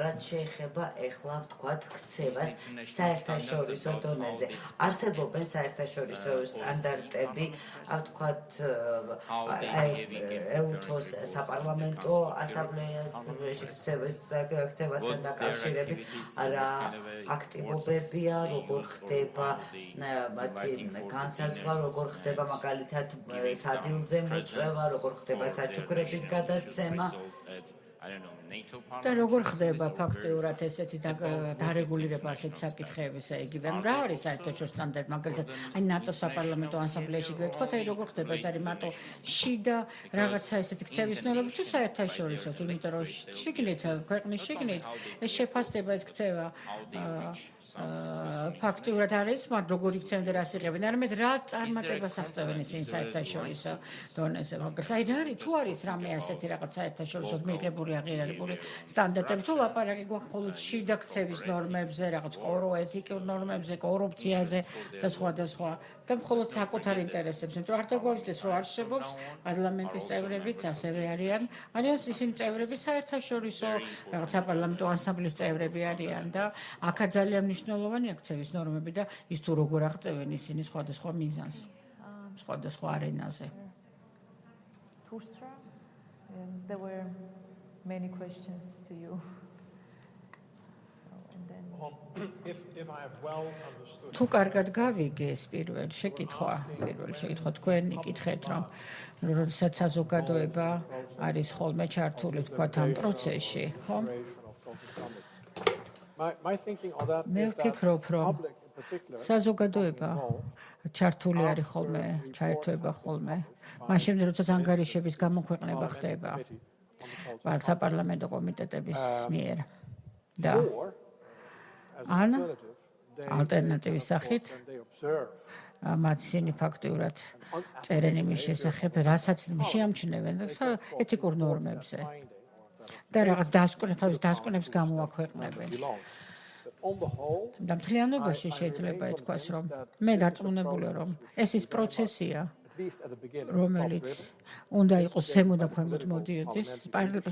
რაც შეეხება ეხლა ვთქვათ ქცევას საერთაშორისო დონეზე. არსებობენ საერთაშორისო სტანდარტები, ვთქვათ, EUTHOS საპარლამენტო ასამბლეაში ქცევასთან დაკავშირებით რა აქტივობებია, როგორ ხდება მათი განსაზღვრა, როგორ ხდება მაგალითად სადილზე მოწვევა, როგორ ხდება საჩუქრების გადაცემა. და როგორ ხდება ფაქტიურად ესეთი დარეგულირება ასეთ საკითხების, იგივე რა არის საერთაშორისო სტანდარტი, მაგალითად აი ნატოს საპარლამენტო ასამბლეაში გეტყვათ, აი როგორ ხდება ეს არის მარტო შიდა რაღაცა ესეთი ქცევის ნორმები თუ საერთაშორისო, იმიტომ რომ შიგნით ქვეყნის შიგნით ეს შეფასდება ეს ქცევა ფაქტიურად არის, მაგრამ როგორ იქცევენ და რას იღებენ, არამედ რა წარმატებას აღწევენ ისინი საერთაშორისო დონეზე, მაგალითად აი რა არის თუ არის რამე ასეთი რაღაც საერთაშორისო მიღებული აღიარებული სტანდარტები, თუ ლაპარაკი გვაქვს მხოლოდ შიდა ქცევის ნორმებზე, რაღაც ეთიკურ ნორმებზე, კორუფციაზე და სხვა და მხოლოდ საკუთარ ინტერესებს, იმიტომ რომ არ დაგვაჩნდეს რომ არსებობს პარლამენტის წევრებიც ასევე არიან ისინი წევრები საერთაშორისო რაღაც საპარლამენტო ასამბლეის წევრები არიან და აქა ძალიან მნიშვნელოვანია ქცევის ნორმები და ის თუ როგორ აღწევენ ისინი სხვადასხვა მიზანს, სხვადასხვა არენაზე. Toornstra, there were many questions to you. If I have well understood. თუ კარგად გავიგე ეს პირველი შეკითხვა თქვენი კითხეთ რომ როდესაც საზოგადოება არის ხოლმე ჩართული თქვათ ამ პროცესში, ხო? მე ვფიქრობ რომ საზოგადოება ჩართული არის ხოლმე, ჩაერთვება ხოლმე, მაშინ როდესაც ანგარიშების გამოქვეყნება ხდება საპარლამენტო კომიტეტების მიერ და ან ალტერნატივის სახით მათ ისინი ფაქტიურად წერენ იმის შესახებ, რასაც შეამჩნევენ ეთიკურ ნორმებზე და რაღაც დასკვნებს გამოაქვეყნებენ. და მთლიანობაში შეიძლება ითქვას, რომ მე დარწმუნებული რომ ეს ის პროცესია, რომელიც უნდა იყოს ზემოთ და ქვემოთ მოდიოდეს,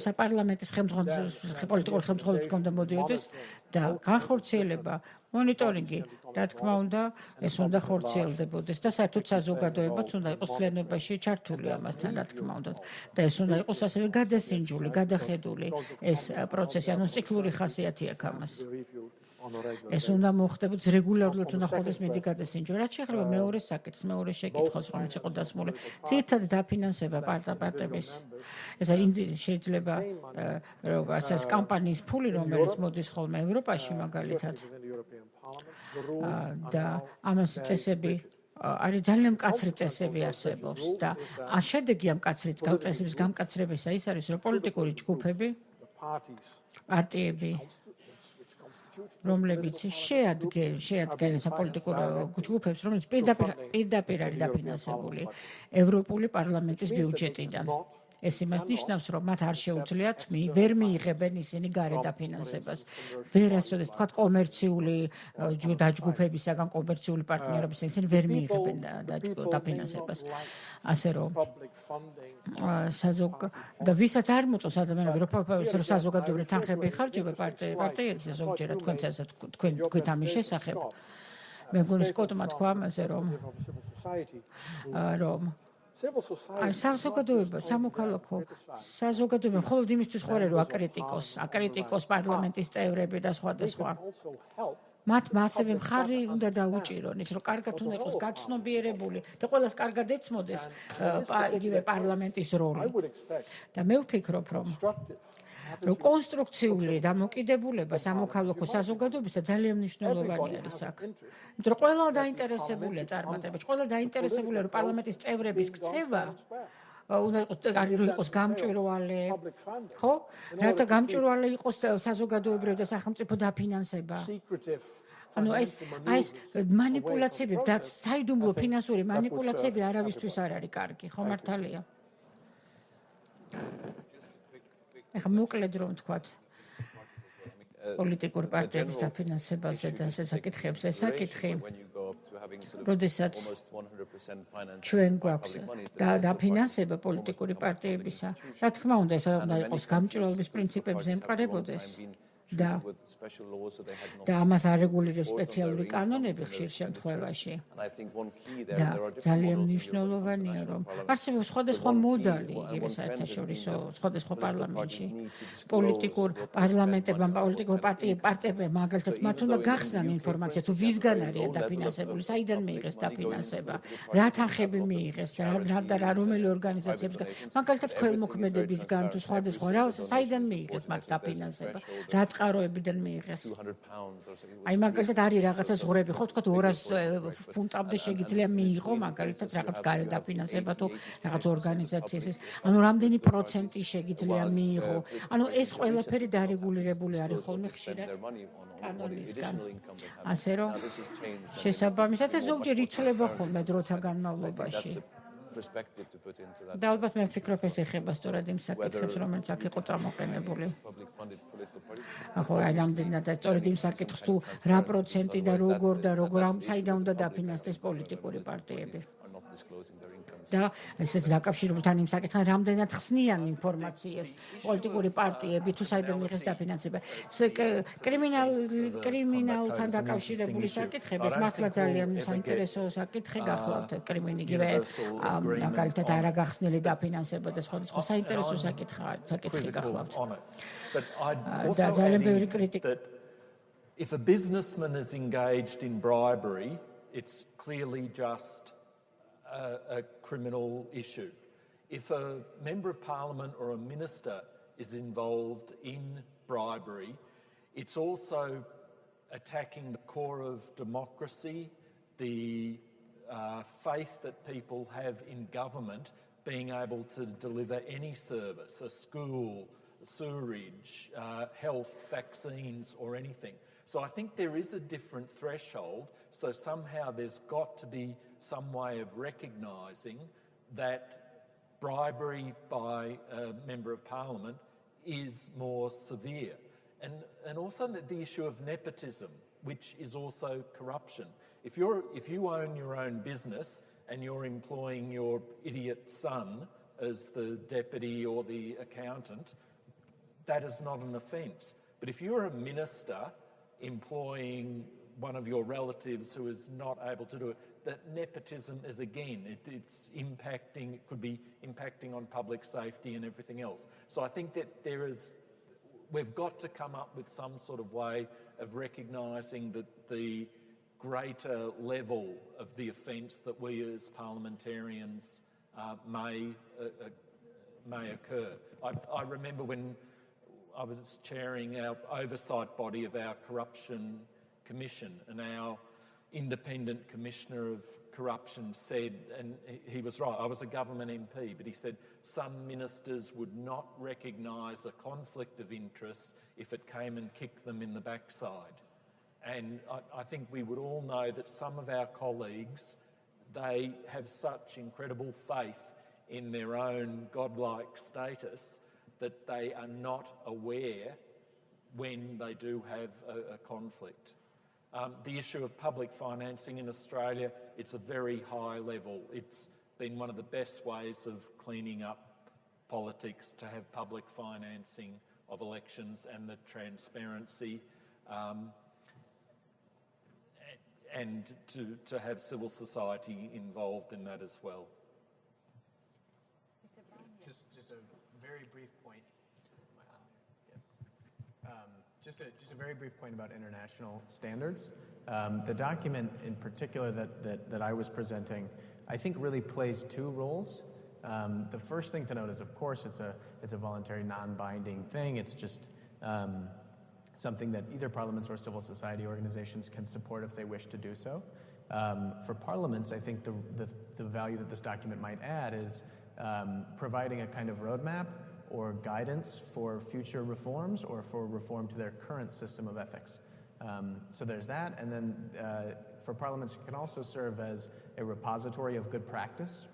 საპარლამენტის პოლიტიკური ხელმძღვანელობის უნდა მოდიოდეს და განხორციელება, მონიტორინგი, რა თქმა უნდა, ეს უნდა ხორციელდებოდეს და საერთოდ საზოგადოებაც უნდა იყოს ცვლილებაში ჩართული ამასთან, რა თქმა უნდა. და ეს უნდა იყოს ასევე გადასინჯული, გადახედული ეს პროცესი, ანუ ციკლური ხასიათი აქვს ამას. ეს უნდა მოხდებოდეს რეგულარულად, უნდა ხდეს მიდი გადასინჯვა. რაც შეეხება მეორე საკითხს, მეორე შეკითხვას, რომელიც იყო დასმული, ძირითადად დაფინანსება პარტიების. ეს შეიძლება ეს კამპანიის ფული, რომელიც მოდის ხოლმე ევროპაში მაგალითად. და ამას წესები არის ძალიან მკაცრი წესები არსებობს და შედეგი ამ მკაცრი წესების გამკაცრებისა ის არის, რომ პოლიტიკური ჯგუფები, პარტიები რომლებიც შეადგენენ საპოლიტიკურ ჯგუფებს, რომლებიც პირდაპირ არის დაფინანსებული ევროპული პარლამენტის ბიუჯეტიდან. ეს იმას ნიშნავს, რომ მათ არ შეუძლიათ ვერ მიიღებენ ისინი გარე დაფინანსებას. ვერ ასოდეს, თქვათ, კომერციული დაჯგუფებისაგან, კომერციული პარტნიორებისაგან ისინი ვერ მიიღებენ დაფინანსებას. ასე რომ და ვისაც არ მოწონს ადამიანები, რომ საზოგადოებრივი თანხები იხარჯება პარტიებზე, ზოგჯერად თქვენც ასე თქვით ამის შესახებ. მე მგონი სკოტმა თქვა ამაზე, რომ აი საზოგადოება, სამოქალაქო საზოგადოება მხოლოდ იმისთვის ხო არის, რომ აკრიტიკოს პარლამენტის წევრები და სხვა. მათ მასები მხარი უნდა დაუჭირონ, ის რომ კარგად უნდა იყოს გაცნობიერებული და ყველას კარგად ეცმოდეს იგივე პარლამენტის როლი. და მე ვფიქრობ, რომ კონსტრუქციული დამოკიდებულება სამოქალაქო საზოგადოებისა ძალიან მნიშვნელოვანი არის აქ. იმიტომ რომ ყველა დაინტერესებულია წარმატებაში, ყველა დაინტერესებულია, რომ პარლამენტის წევრების ქცევა უნდა იყოს გამჭვირვალე, ხო? რათა გამჭვირვალე იყოს საზოგადოებრივი და სახელმწიფო დაფინანსება. ანუ ეს манипуляციები და საიდუმლო ფინანსური манипуляციები არავისთვის არ არის კარგი, ხო მართალია? ეხლა მოკლედ რომ ვთქვათ პოლიტიკურ პარტიების დაფინანსებაზე და საკითხებზე საკითხი როდესაც ჩვენ გვაქვს დაფინანსება პოლიტიკური პარტიებისა რა თქმა უნდა ეს უნდა იყოს გამჭირვალობის პრინციპებზე ემყარებოდეს და ამას არეგულირებს სპეციალური კანონები ხშირ შემთხვევაში და ძალიან მნიშვნელოვანია რომ არსებობს სხვადასხვა მოდალი იგივე საერთაშორისო სხვადასხვა პარლამენტში პოლიტიკურ პარტიებმა მაგალითად მათ უნდა გახსნან ინფორმაცია თუ ვისგან არიან დაფინანსებული საიდან მიიღეს დაფინანსება რა თანხები მიიღეს რა რომელი ორგანიზაციებისგან მაგალითად ქველმოქმედებისგან თუ სხვადასხვა რა საიდან მიიღეს მათ დაფინანსება რა წყაროებიდან მიიღეს. აი მაგალითად არის რაღაცა ზღვრები, ხო თქვა 200 ფუნტამდე შეგიძლია მიიღო მაგალითად რაღაც გარე დაფინანსება თუ რაღაც ორგანიზაციის. ანუ რამდენი პროცენტი შეგიძლია მიიღო. ანუ ეს ყველაფერი დარეგულირებული არის ხოლმე ხშირად კანონისგან. ასე რომ შესაბამისად ეს ზოგჯერ იცვლება ხოლმე დროთა განმავლობაში. და ალბათ მე ვფიქრობ ეს ეხება სწორედ იმ საკითხებს, რომელიც აქ იყო წამოყენებული. ახლა აი რამდენად და სწორედ იმ საკითხს თუ რა პროცენტი და როგორ საიდან უნდა დაფინანსდეს პოლიტიკური პარტიები. და ესეც დაკავშირებით ამ საკითხთან რამდენად ხსნიან ინფორმაციას პოლიტიკური პარტიები თუ საიდან მიიღეს დაფინანსება. კრიმინალთან დაკავშირებული საკითხები ეს მართლა ძალიან საინტერესო საკითხი გახლავთ კრიმინიგივე მაგალითად არაგახსნილი დაფინანსება და სხვადასხვა საინტერესო საკითხი გახლავთ. და ძალიან ბევრი კრიტიკა. If a businessman is engaged in bribery, it's clearly just a criminal issue. If a member of parliament or a minister is involved in bribery, it's also attacking the core of democracy, the faith that people have in government being able to deliver any service, a school, sewerage, health, vaccines or anything. So I think there is a different threshold, so somehow there's got to be some way of recognising that bribery by a member of parliament is more severe. And also the issue of nepotism, which is also corruption. If you own your own business and you're employing your idiot son as the deputy or the accountant, that is not an offence. But if you're a minister employing one of your relatives who is not able to do it, that nepotism is again, it's impacting, it could be impacting on public safety and everything else. So I think that we've got to come up with some sort of way of recognising that the greater level of the offence that we as parliamentarians may occur. I remember when I was chairing our oversight body of our corruption commission, and our independent commissioner of corruption said, and he was right, I was a government MP, but he said some ministers would not recognise a conflict of interest if it came and kicked them in the backside. And I think we would all know that some of our colleagues, they have such incredible faith in their own godlike status that they are not aware when they do have a conflict. The issue of public financing in Australia, it's a very high level. It's been one of the best ways of cleaning up politics to have public financing of elections and the transparency and to have civil society involved in that as well. Just a very brief point. Just a very brief point about international standards. The document in particular that I was presenting, I think really plays two roles. The first thing to note is, of course, it's a voluntary, non-binding thing. It's just something that either parliaments or civil society organizations can support if they wish to do so. For parliaments, I think the value that this document might add is providing a kind of roadmap or guidance for future reforms or for reform to their current system of ethics. So there's that, and then for parliaments, it can also serve as a repository of good practice.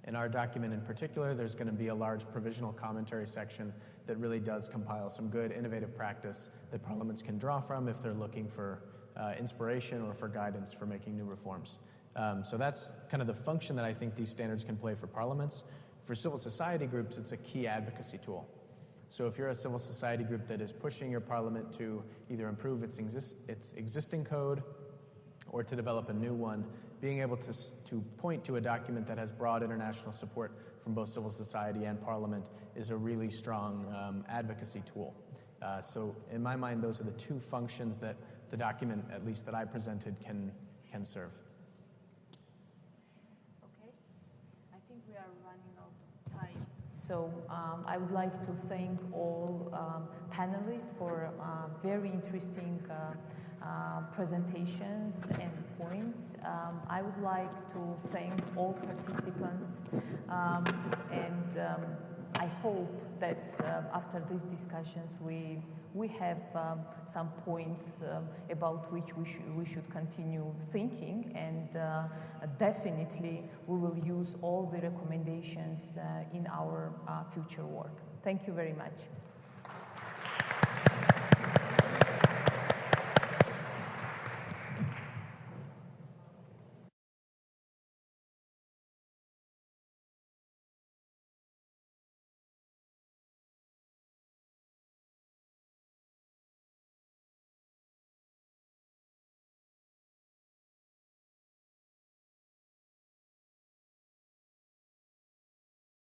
In our document in particular, there's going to be a large provisional commentary section that really does compile some good innovative practice that parliaments can draw from if they're looking for inspiration or for guidance for making new reforms. So that's kind of the function that I think these standards can play for parliaments. For civil society groups, it's a key advocacy tool. So if you're a civil society group that is pushing your parliament to either improve its existing code or to develop a new one, being able to point to a document that has broad international support from both civil society and parliament is a really strong advocacy tool. So in my mind, those are the two functions that the document, at least that I presented, can serve. Okay, I think we are running out of time. So I would like to thank all panelists for very interesting presentations and points. I would like to thank all participants and I hope that after these discussions we have some points about which we should continue thinking, and definitely we will use all the recommendations in our future work. Thank you very much.